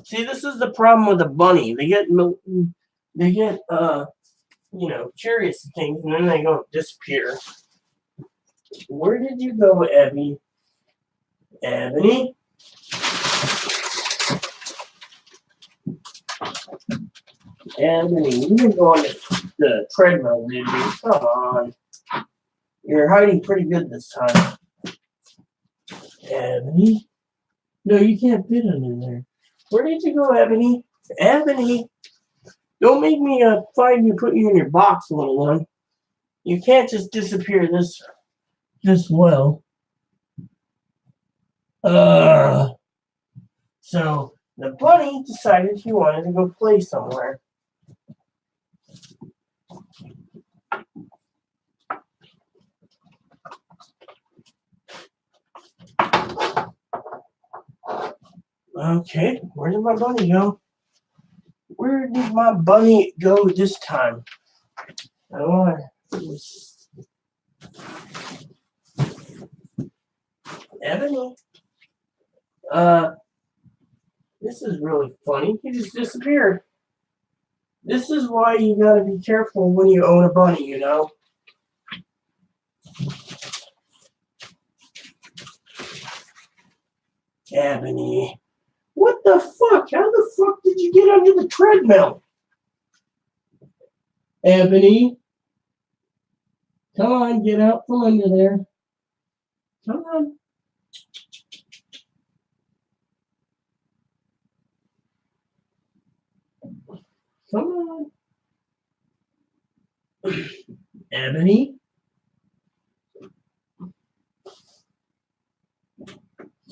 See, this is the problem with a bunny. They get you know, curious things, and then they go disappear. Where did you go, Ebony? Ebony? Ebony, you didn't go on the treadmill, did you? Come on. You're hiding pretty good this time. Ebony? No, you can't fit under there. Where did you go, Ebony? Ebony? Don't make me find you, put you in your box, little one. You can't just disappear this well. So the bunny decided he wanted to go play somewhere. Okay, where did my bunny go? Where did my bunny go this time? Oh, Ebony. This is really funny. He just disappeared. This is why you gotta be careful when you own a bunny, you know? Ebony. What the fuck? How the fuck did you get under the treadmill? Ebony. Come on, get out from under there. Come on. Come on. Ebony.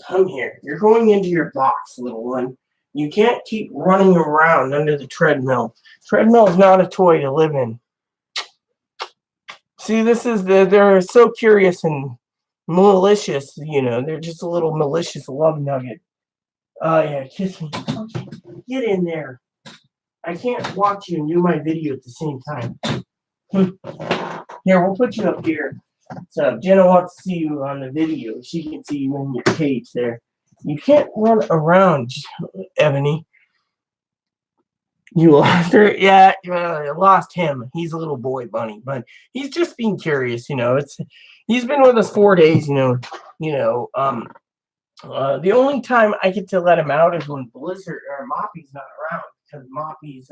Come here. You're going into your box, little one. You can't keep running around under the treadmill. Treadmill is not a toy to live in. See, this is they're so curious and malicious, you know. They're just a little malicious love nugget. Yeah, kiss me. Okay, get in there. I can't watch you and do my video at the same time. Here, we'll put you up here. So if Jenna wants to see you on the video, she can see you in your cage there. You can't run around, Ebony. You lost her? Yeah, I lost him. He's a little boy bunny, but he's just being curious, he's been with us 4 days, the only time I get to let him out is when Blizzard or Moppy's not around because Moppy's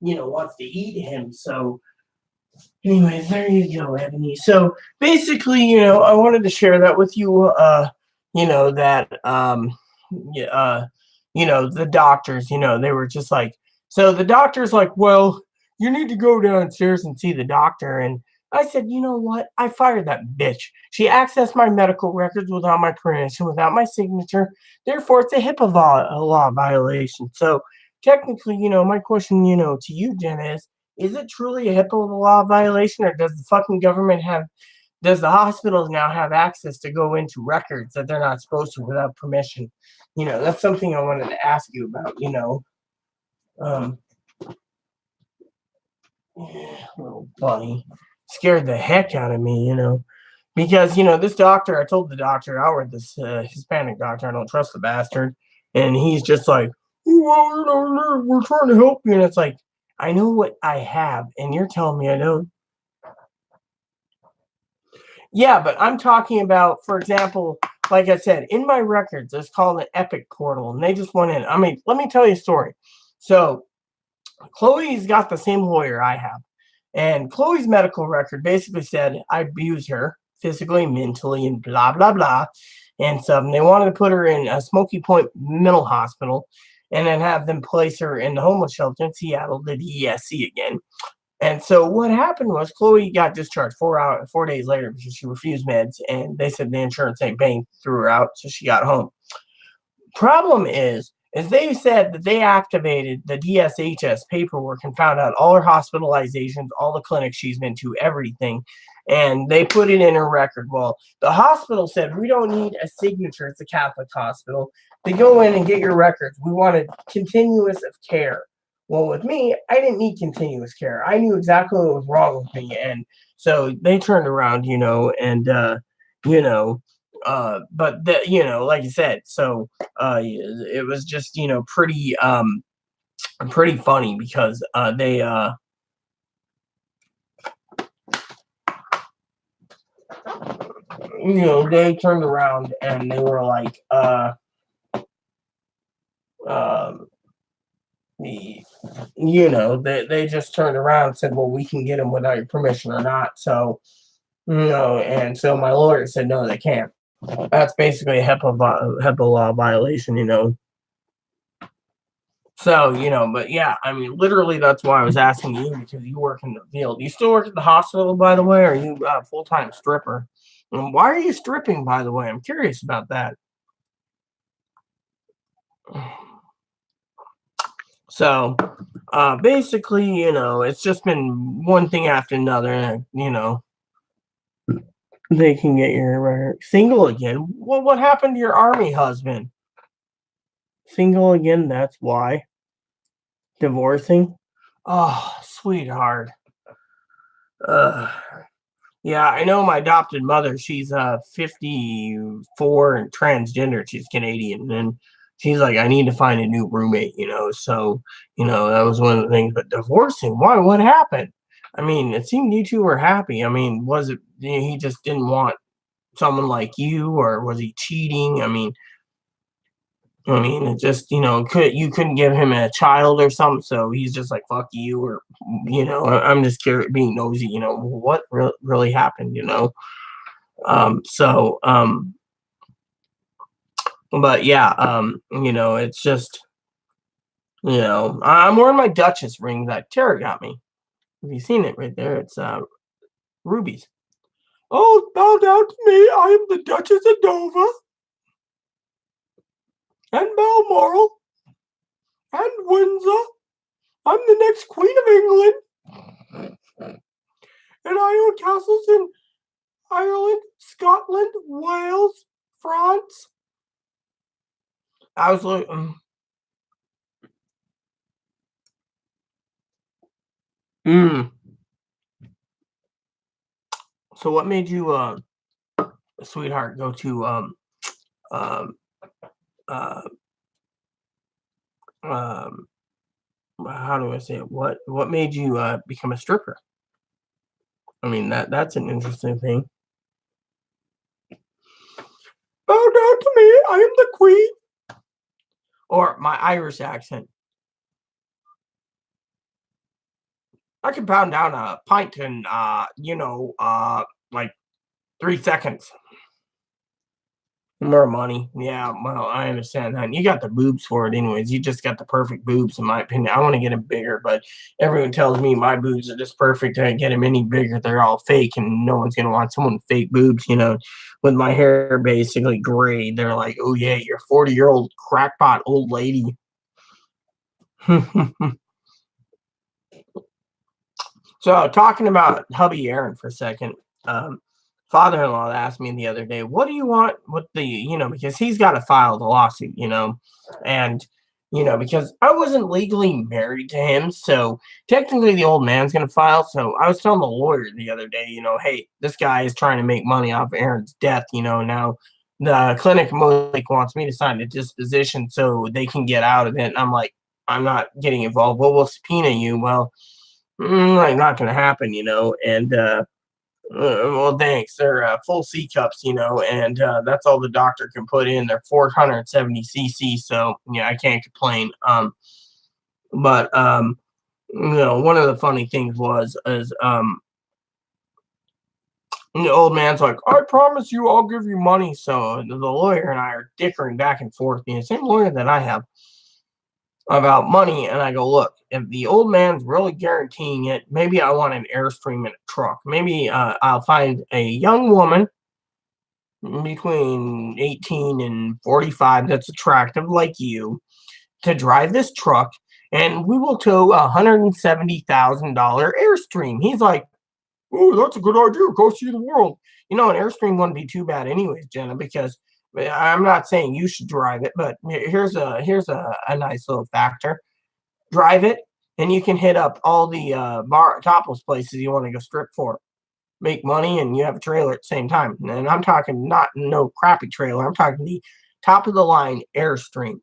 wants to eat him. So anyways, there you go, Ebony. So basically, I wanted to share that with you. That yeah, the doctors, they were just like, so the doctor's like, well, you need to go downstairs and see the doctor. And I said, you know what? I fired that bitch. She accessed my medical records without my permission, without my signature. Therefore, it's a HIPAA law violation. So technically, my question, to you, Jen, is it truly a HIPAA law violation, or does the fucking government does the hospitals now have access to go into records that they're not supposed to without permission? That's something I wanted to ask you about, um, little bunny scared the heck out of me, because, this doctor, I told the doctor, Howard, this Hispanic doctor, I don't trust the bastard. And he's just like, well, we're trying to help you. And it's like, I know what I have, and you're telling me I don't. Yeah, but I'm talking about, for example, like I said, in my records, it's called an Epic portal, and they just went in. I mean, let me tell you a story. So, Chloe's got the same lawyer I have, and Chloe's medical record basically said I abused her physically, mentally, and blah blah blah, and stuff. And they wanted to put her in a Smoky Point mental hospital, and then have them place her in the homeless shelter in Seattle, the DESC again. And so what happened was Chloe got discharged 4 days later because she refused meds, and they said the insurance ain't paying, threw her out, so she got home. Problem is they said that they activated the DSHS paperwork and found out all her hospitalizations, all the clinics she's been to, everything, and they put it in her record. Well, the hospital said we don't need a signature. It's a Catholic hospital. They go in and get your records. We wanted continuous of care. Well, with me, I didn't need continuous care. I knew exactly what was wrong with me, and so they turned around, and you know, but like you said, so it was just pretty funny because they turned around and they were like um they just turned around and said, well, we can get him without your permission or not. So and so my lawyer said no, they can't. That's basically a HIPAA law violation. So, but yeah, I mean, literally, that's why I was asking you, because you work in the field. You still work at the hospital, by the way, or are you a full time stripper? And why are you stripping, by the way? I'm curious about that. So, basically, it's just been one thing after another. And, they can get your single again. Well, what happened to your army husband? Single again, that's why. Divorcing? Oh, sweetheart. Uh, Yeah, I know my adopted mother. She's 54 and transgender. She's Canadian, and she's like, I need to find a new roommate. So that was one of the things. But divorcing, why? What happened? I mean, it seemed you two were happy. I mean, was it he just didn't want someone like you, or was he cheating? I mean, it just you couldn't give him a child or something, so he's just like fuck you, or I'm just curious, being nosy. What really happened? So but yeah, it's just I'm wearing my Duchess ring that Tara got me. Have you seen it right there? It's rubies. Oh, bow down to me. I am the Duchess of Dover and Balmoral and Windsor. I'm the next Queen of England, and I own castles in Ireland, Scotland, Wales, France. I was like, mm, So what made you, sweetheart, go to um, uh, um, how do I say it? What made you become a stripper? I mean that's an interesting thing. Bow down to me, I am the queen. Or my Irish accent. I can pound down a pint in like 3 seconds. More money. Yeah, well, I understand that. You got the boobs for it anyways. You just got the perfect boobs, in my opinion. I want to get them bigger, but everyone tells me my boobs are just perfect. I get them any bigger, they're all fake, and no one's gonna want someone with fake boobs, with my hair basically gray. They're like, oh yeah, you're a 40-year-old crackpot old lady. So talking about hubby Aaron for a second, um, father-in-law asked me the other day, "What do you want with because he's got to file the lawsuit, and because I wasn't legally married to him, so technically the old man's gonna file. So I was telling the lawyer the other day, hey, this guy is trying to make money off Aaron's death, now the clinic wants me to sign a disposition so they can get out of it, and I'm like, I'm not getting involved. Well, we'll subpoena you. Well, like not gonna happen, and well, thanks. They're full C cups, and that's all the doctor can put in. They're 470 cc, so yeah, I can't complain. But one of the funny things is the old man's like, I promise you, I'll give you money. So the lawyer and I are dickering back and forth, the same lawyer that I have about money, and I go, look, if the old man's really guaranteeing it, maybe I want an Airstream in a truck. Maybe I'll find a young woman between 18 and 45 that's attractive like you to drive this truck, and we will tow $170,000 Airstream. He's like, oh, that's a good idea. Go see the world. An Airstream wouldn't be too bad anyways, Jenna, because I'm not saying you should drive it, but here's a nice little factor. Drive it, and you can hit up all the bar topless places you want to go strip for. Make money, and you have a trailer at the same time. And I'm talking not no crappy trailer. I'm talking the top of the line Airstream.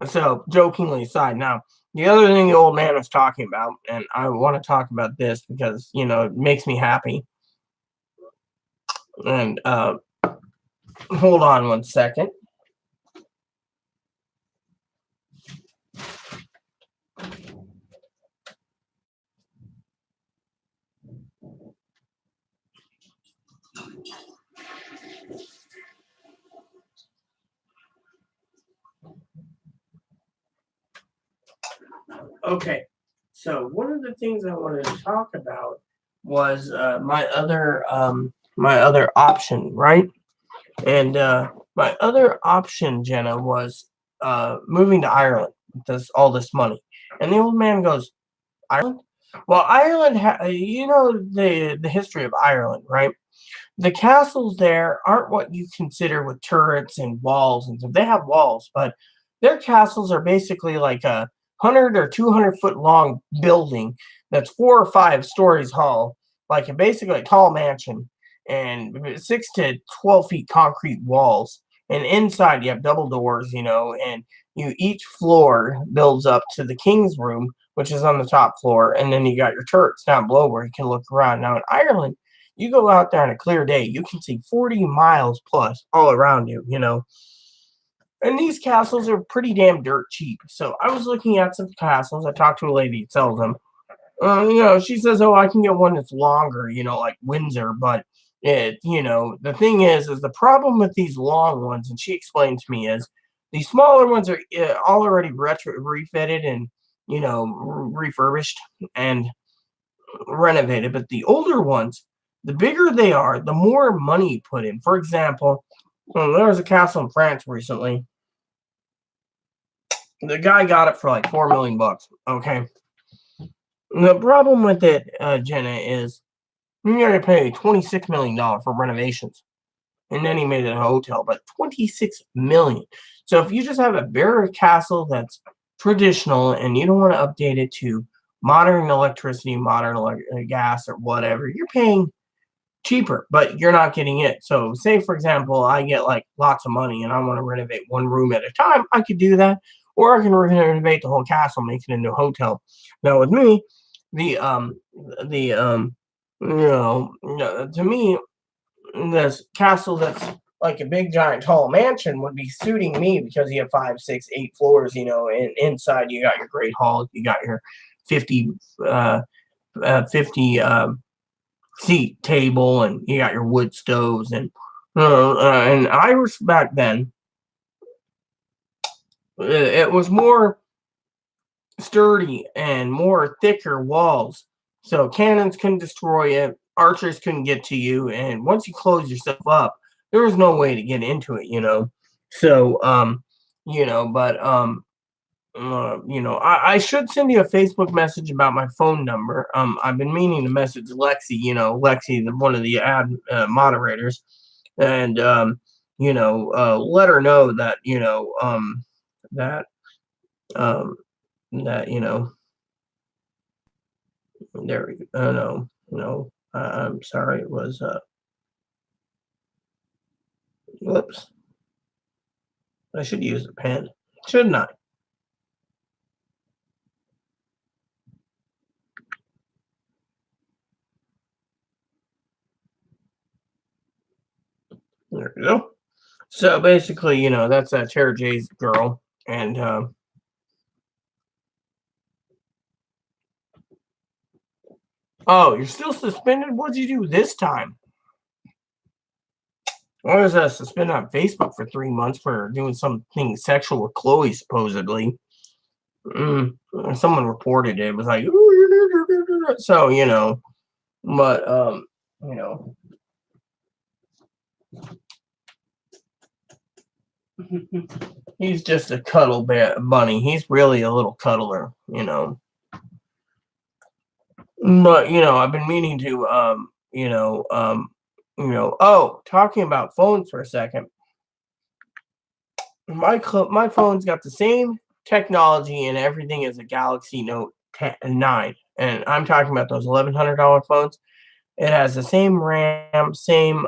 So, jokingly aside, now the other thing the old man was talking about, and I want to talk about this because it makes me happy. And hold on one second. Okay, so one of the things I wanted to talk about was my other option, right? And my other option, Jenna, was moving to Ireland with all this money. And the old man goes, Ireland? Well, Ireland, the history of Ireland, right? The castles there aren't what you consider with turrets and walls and stuff. They have walls, but their castles are basically like a 100 or 200 foot long building that's 4 or 5 stories tall, like basically a tall mansion, and 6 to 12 feet concrete walls. And inside you have double doors, and each floor builds up to the king's room, which is on the top floor, and then you got your turrets down below where you can look around. Now in Ireland, you go out there on a clear day, you can see 40 miles plus all around you, And these castles are pretty damn dirt cheap. So I was looking at some castles. I talked to a lady who sells them. She says, oh, I can get one that's longer, like Windsor. But the thing is the problem with these long ones, and she explained to me, is the smaller ones are already refitted and, refurbished and renovated. But the older ones, the bigger they are, the more money you put in. For example, there was a castle in France recently. The guy got it for like $4 million. Okay. The problem with it, Jenna, is you got to pay $26 million for renovations, and then he made it a hotel. But $26 million. So if you just have a bare castle that's traditional and you don't want to update it to modern electricity, modern gas, or whatever, you're paying cheaper, but you're not getting it. So, say for example, I get like lots of money and I want to renovate one room at a time, I could do that, or I can renovate the whole castle, make it into a hotel. Now, with me, the the to me, this castle that's like a big giant tall mansion would be suiting me because you have 5, 6, 8 floors, and inside you got your great hall, you got your 50 uh 50 seat table, and you got your wood stoves, and Irish back then, it was more sturdy and more thicker walls, so cannons couldn't destroy it, archers couldn't get to you, and once you close yourself up, there was no way to get into it. So but I should send you a Facebook message about my phone number. I've been meaning to message Lexi, Lexi, one of the ad moderators, and let her know that that um, that there we go. No, I'm sorry. It was whoops. I should use the pen, shouldn't I? There we go. So basically, that's Tara J's girl, and oh, you're still suspended? What'd you do this time? I was suspended on Facebook for 3 months for doing something sexual with Chloe, supposedly. Someone reported it. It was like, so, but, you know, he's just a cuddle bunny. He's really a little cuddler. But, I've been meaning to, oh, talking about phones for a second. My phone's got the same technology and everything as a Galaxy Note 9, and I'm talking about those $1,100 phones. It has the same RAM, same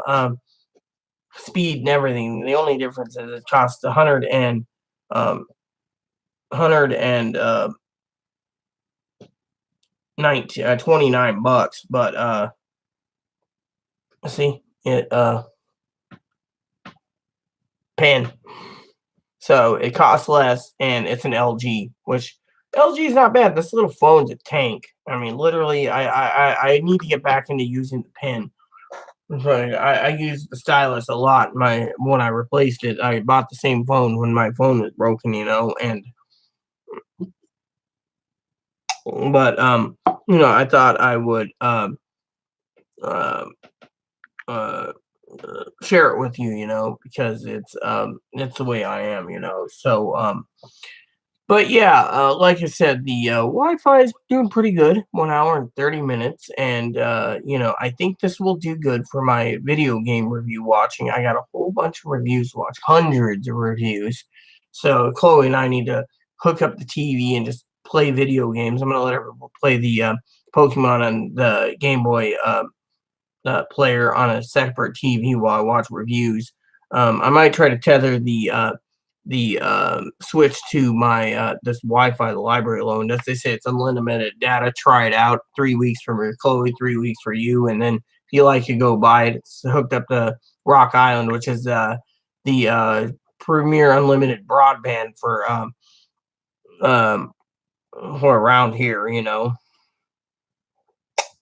speed and everything. The only difference is it costs 29 bucks, but see it pen. So it costs less, and it's an LG, which LG is not bad. This little phone's a tank. I mean, literally, I need to get back into using the pen. But I use the stylus a lot. When I replaced it, I bought the same phone when my phone was broken, and but I thought I would uh, uh, share it with you, because it's the way I am, So but yeah, like I said, the Wi-Fi is doing pretty good, 1 hour and 30 minutes, and I think this will do good for my video game review watching. I got a whole bunch of reviews to watch, hundreds of reviews. So Chloe and I need to hook up the TV and just play video games. I'm gonna let her play the Pokemon on the Game Boy player on a separate TV while I watch reviews. I might try to tether the switch to my this Wi-Fi the library loan. As they say, it's unlimited data. Try it out. 3 weeks for your Chloe, 3 weeks for you, and then if you like, you go buy it. It's hooked up to Rock Island, which is the premier unlimited broadband um, for around here.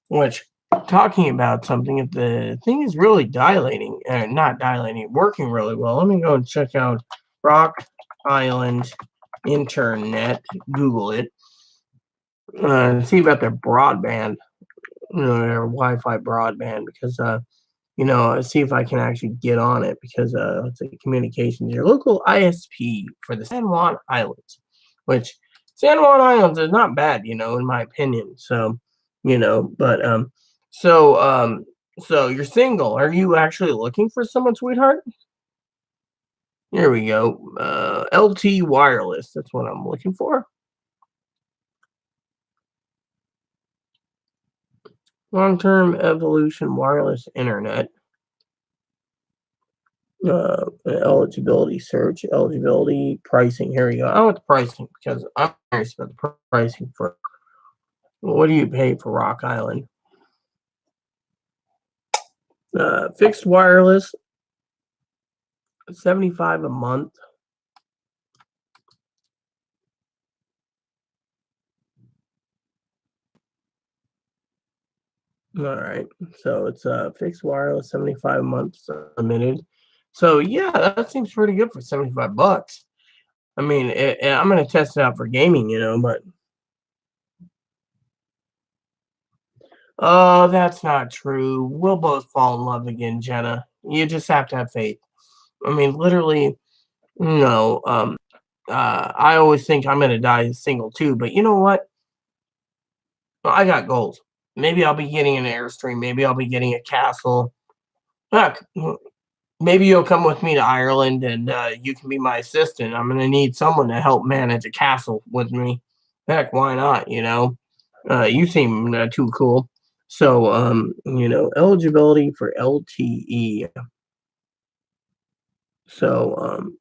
Which, talking about something, if the thing is really dilating, not dilating, working really well. Let me go and check out Rock Island Internet. Google it. See about their broadband, their Wi-Fi broadband, because see if I can actually get on it, because let's say communications, your local ISP for the San Juan Islands, which San Juan Islands is not bad, in my opinion. So, but so so you're single. Are you actually looking for someone, sweetheart? Here we go. LT Wireless. That's what I'm looking for. Long-term evolution wireless internet. Eligibility search, eligibility, pricing. Here we go. I want the pricing because I'm curious about the pricing for what do you pay for Rock Island? Fixed wireless, 75 a month. All right. So it's fixed wireless, 75 months unlimited. So yeah, that seems pretty good for 75 bucks. I mean, I'm gonna test it out for gaming, but oh, that's not true. We'll both fall in love again, Jenna. You just have to have faith. I mean, literally, no. I always think I'm gonna die single too, but you know what? I got goals. Maybe I'll be getting an Airstream. Maybe I'll be getting a castle. Heck, maybe you'll come with me to Ireland and you can be my assistant. I'm gonna need someone to help manage a castle with me. Heck, why not? You seem too cool. So, eligibility for LTE. So,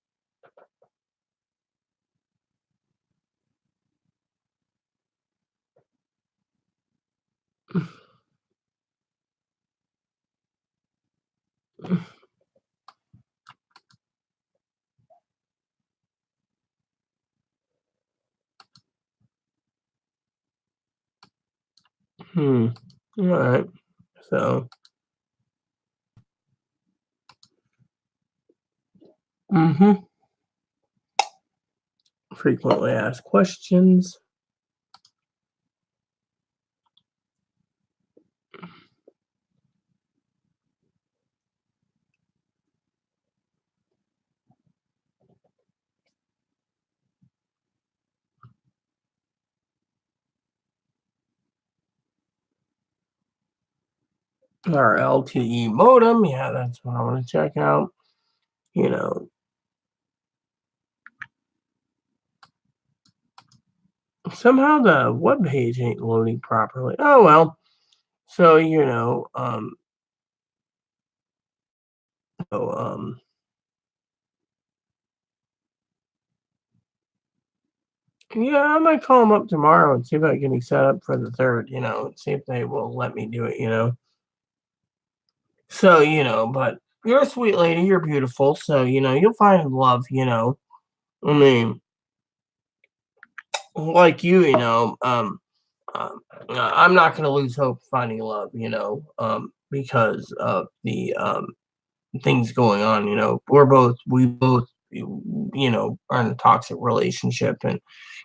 all right. So, mm-hmm. Frequently asked questions. Our LTE modem. Yeah, that's what I want to check out. You know, somehow the web page ain't loading properly. Oh well. So so yeah, I might call them up tomorrow and see if I can get me set up for the third. See if they will let me do it. So but you're a sweet lady. You're beautiful. So you'll find love. I mean, like I'm not gonna lose hope finding love. Because of the things going on. We both are in a toxic relationship, and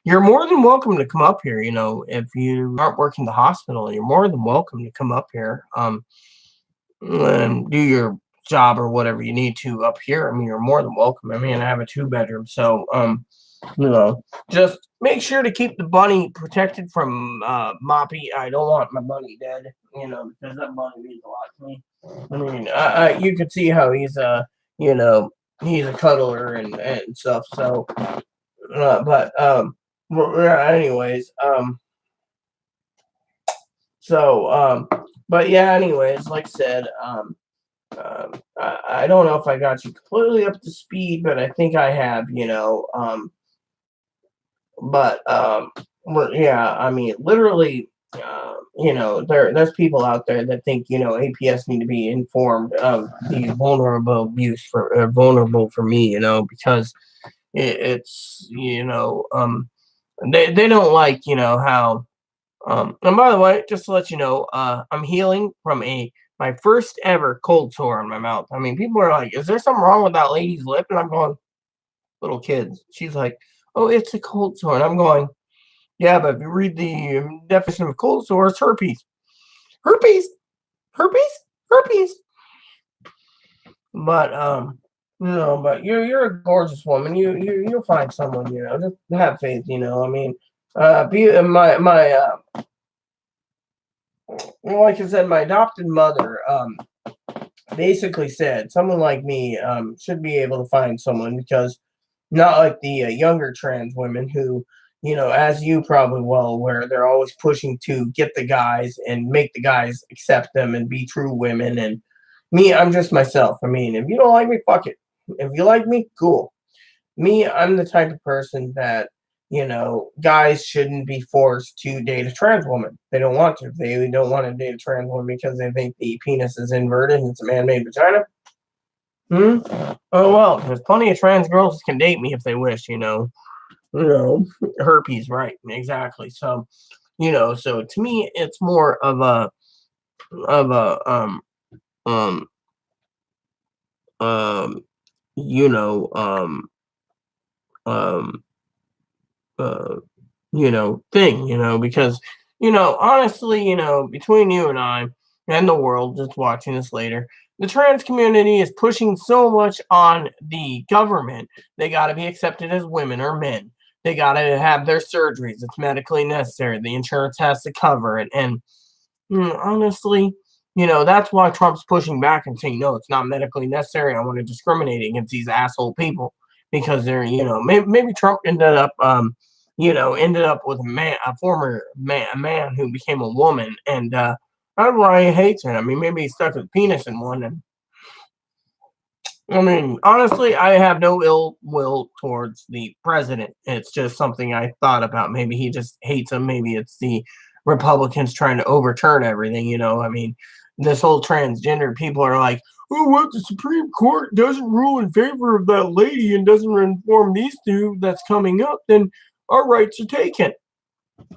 you're more than welcome to come up here. If you aren't working the hospital, you're more than welcome to come up here, and do your job or whatever you need to up here. I mean, you're more than welcome. I mean, I have a 2 bedroom, so just make sure to keep the bunny protected from Moppy. I don't want my bunny dead, because that bunny means a lot to me. I mean, you can see how you know, he's a cuddler and stuff. So, but yeah, anyways, so but yeah, anyways, like I said, I don't know if I got you completely up to speed, but I think I have, but yeah, I mean, literally, there's people out there that think APS need to be informed of the vulnerable abuse for vulnerable for me, because it's they don't like how and by the way, just to let you know, I'm healing from my first ever cold sore on my mouth. I mean, people are like, "Is there something wrong with that lady's lip?" And I'm going, "Little kids." She's like, "Oh, it's a cold sore," and I'm going, "Yeah, but if you read the definition of cold sore, it's herpes, herpes, herpes, herpes." But but you're a gorgeous woman. You'll find someone. Just have faith. I mean, be my like I said, my adopted mother basically said someone like me should be able to find someone because not like the younger trans women who as you probably well aware, they're always pushing to get the guys and make the guys accept them and be true women. And me, I'm just myself. I mean, if you don't like me, fuck it. If you like me, cool. Me, I'm the type of person that, guys shouldn't be forced to date a trans woman. They don't want to. They don't want to date a trans woman because they think the penis is inverted and it's a man made vagina. Hmm? Oh, well, there's plenty of trans girls that can date me if they wish, You know, herpes, right? Exactly. So, so to me, it's more of a, um, um, you know, um, um, uh, thing, because, honestly, between you and I and the world that's watching this later, the trans community is pushing so much on the government. They got to be accepted as women or men. They got to have their surgeries. It's medically necessary. The insurance has to cover it. And honestly, that's why Trump's pushing back and saying, no, it's not medically necessary. I want to discriminate against these asshole people because they're, maybe Trump ended up with a former man, a man who became a woman. And I don't know why he hates it. I mean, maybe he stuck his penis in one. And I mean, honestly, I have no ill will towards the president. It's just something I thought about. Maybe he just hates him. Maybe it's the Republicans trying to overturn everything. I mean, this whole transgender people are like, oh, what? The Supreme Court doesn't rule in favor of that lady and doesn't inform these two that's coming up, then our rights are taken.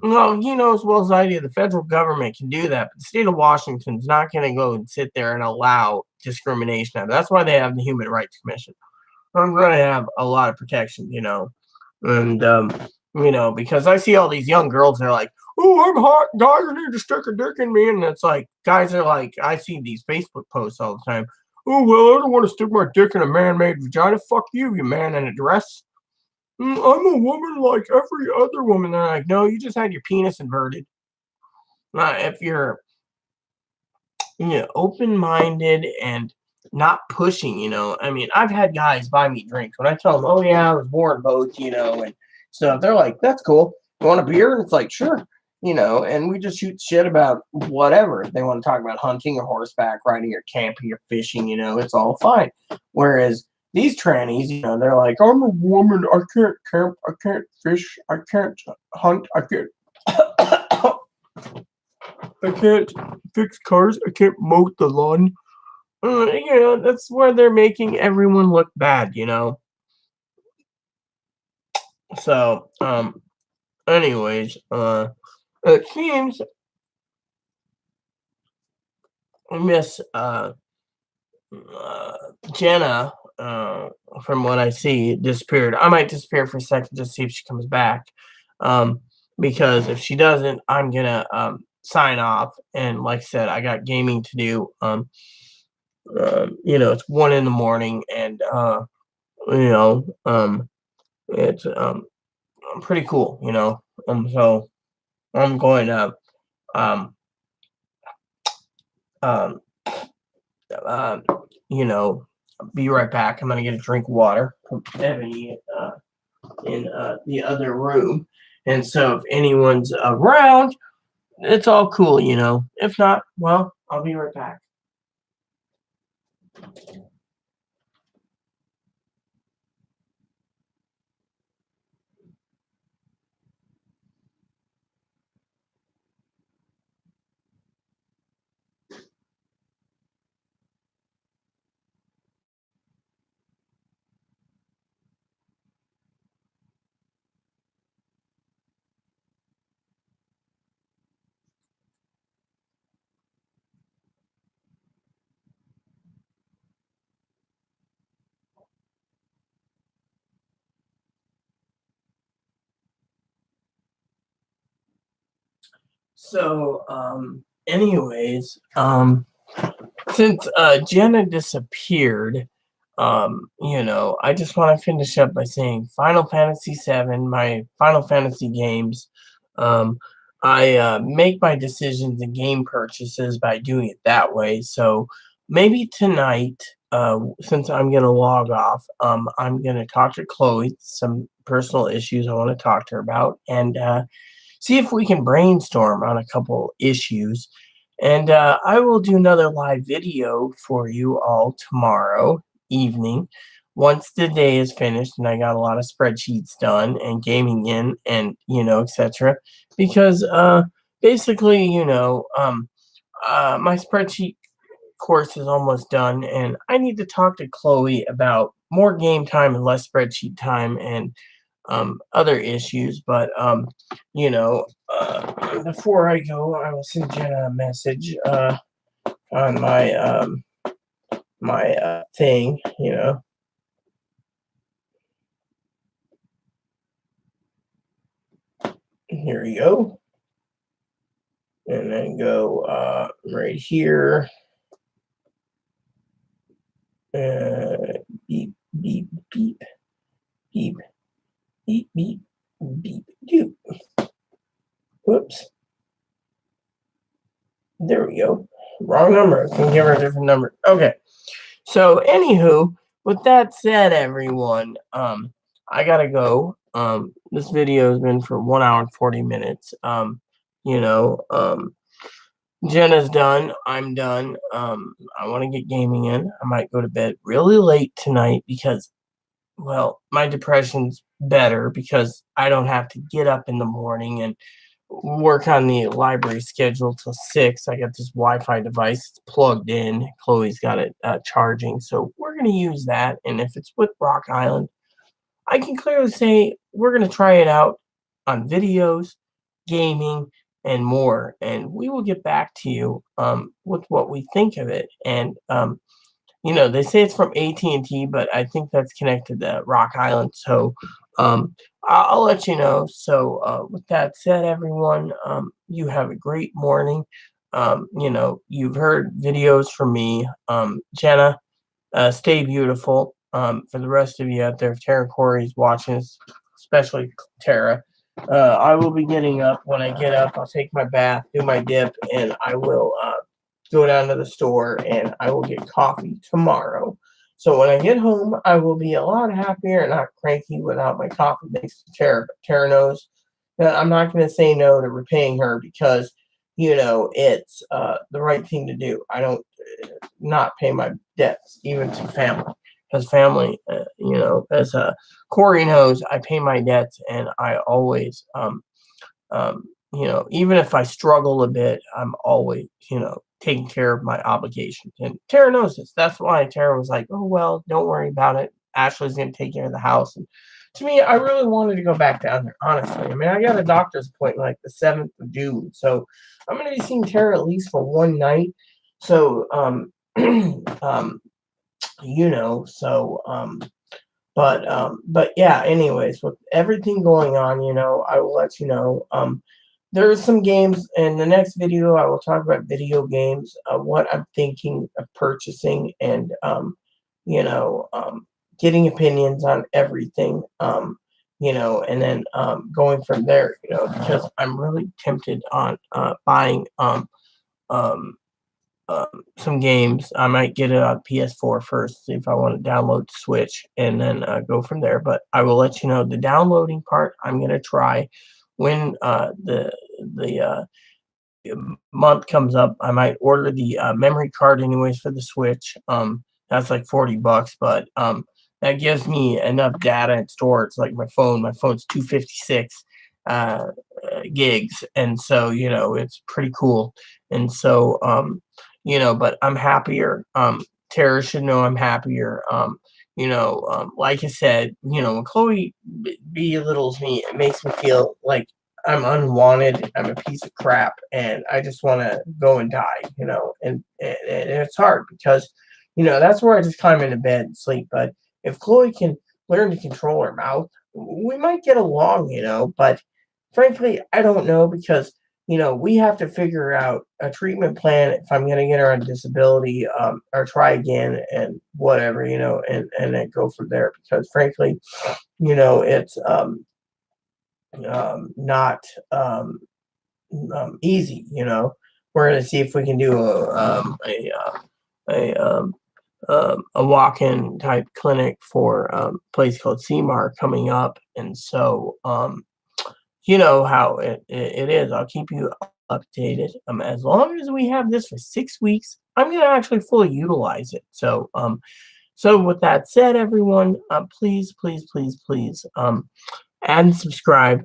Well, as well as I do, the federal government can do that, but the state of Washington's not going to go and sit there and allow discrimination. That's why they have the Human Rights Commission. I'm going to have a lot of protection, and because I see all these young girls, they're like, "Oh, I'm hot, guys, need to stick a dick in me," and it's like, guys are like, I see these Facebook posts all the time. Oh well, I don't want to stick my dick in a man-made vagina. Fuck you, you man in a dress. I'm a woman like every other woman. They're like, no, you just had your penis inverted. If you're, open-minded and not pushing, I mean, I've had guys buy me drinks when I tell them, oh yeah, I was born both, and stuff. They're like, that's cool. You want a beer? And it's like, sure. And we just shoot shit about whatever. They want to talk about hunting or horseback riding or camping or fishing, it's all fine. Whereas these trannies, they're like, I'm a woman, I can't camp, I can't fish, I can't hunt, I can't I can't fix cars, I can't mow the lawn. That's where they're making everyone look bad. So, anyways, it seems Miss Jenna, from what I see, disappeared. I might disappear for a second just to see if she comes back. Um, because if she doesn't, I'm gonna sign off. And like I said, I got gaming to do. It's 1 in the morning, and you know, it's pretty cool. So I'm going to um um um you know be right back. I'm gonna get a drink of water from Ebony in the other room. And so if anyone's around, it's all cool. If not, well, I'll be right back. So, anyways, since Jenna disappeared, I just want to finish up by saying Final Fantasy VII, my Final Fantasy games. Um, I make my decisions and game purchases by doing it that way. So maybe tonight, since I'm gonna log off, I'm gonna talk to Chloe some personal issues I want to talk to her about, and see if we can brainstorm on a couple issues. And I will do another live video for you all tomorrow evening once the day is finished and I got a lot of spreadsheets done and gaming in and etc. Because basically my spreadsheet course is almost done and I need to talk to Chloe about more game time and less spreadsheet time and other issues. But before I go, I will send Jenna a message on my thing. Here we go, and then go right here. Beep beep beep beep beep beep beep doop. Whoops. There we go. Wrong number. I can give her a different number. Okay. So, anywho, with that said, everyone, I gotta go. This video has been for 1 hour and 40 minutes. You know, um, Jenna's done. I'm done. I want to get gaming in. I might go to bed really late tonight because, well, my depression's better because I don't have to get up in the morning and work on the library schedule till 6. I got this Wi-Fi device. It's plugged in. Chloe's got it charging. So we're going to use that. And if it's with Rock Island, I can clearly say we're going to try it out on videos, gaming, and more. And we will get back to you with what we think of it. And they say it's from AT&T, but I think that's connected to Rock Island. So I'll let you know. So with that said, everyone, you have a great morning. You've heard videos from me. Jenna, stay beautiful. For the rest of you out there, if Tara Corey's watching this, especially Tara, I will be getting up. When I get up, I'll take my bath, do my dip, and I will go down to the store and I will get coffee tomorrow. So when I get home, I will be a lot happier and not cranky without my coffee thanks to Tara. But Tara knows that I'm not going to say no to repaying her because, it's the right thing to do. I don't not pay my debts, even to family. Because family, as Corey knows, I pay my debts and I always, even if I struggle a bit, I'm always, taking care of my obligations. And Tara knows this. That's why Tara was like, oh, well, don't worry about it. Ashley's going to take care of the house. And to me, I really wanted to go back down there, honestly. I mean, I got a doctor's appointment like the 7th of June. So I'm going to be seeing Tara at least for one night. So, but yeah, anyways, with everything going on, I will let you know. There are some games in the next video. I will talk about video games, what I'm thinking of purchasing, and getting opinions on everything. And then going from there. Because I'm really tempted on buying some games. I might get it on PS4 first, see if I want to download Switch, and then go from there. But I will let you know the downloading part. I'm gonna try when the month comes up. I might order the memory card anyways for the Switch. That's like $40, but that gives me enough data and storage. Like my phone's 256 gigs, and so it's pretty cool. And so but I'm happier. Tara should know I'm happier. Like I said, when Chloe belittles me, it makes me feel like I'm unwanted. I'm a piece of crap, and I just want to go and die. And it's hard because, that's where I just climb into bed and sleep. But if Chloe can learn to control her mouth, we might get along. But frankly, I don't know because we have to figure out a treatment plan if I'm going to get her on disability, or try again and whatever, and then go from there. Because frankly, it's not easy. We're going to see if we can do a a walk-in type clinic for a place called CMAR coming up, and so you know how it is. I'll keep you updated. As long as we have this for 6 weeks, I'm gonna actually fully utilize it. So with that said, everyone, please, please, please, please, add and subscribe,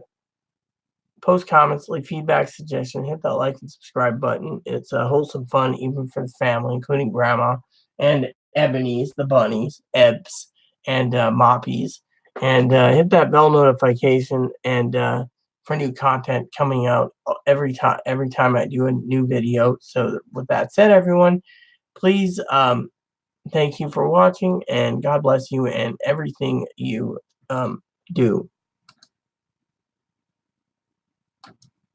post comments, leave feedback, suggestion, hit that like and subscribe button. It's a wholesome fun, even for the family, including Grandma and Ebony's, the bunnies, Ebs, and Moppies. And hit that bell notification and for new content coming out every time I do a new video. So with that said, everyone, please thank you for watching, and God bless you and everything you do.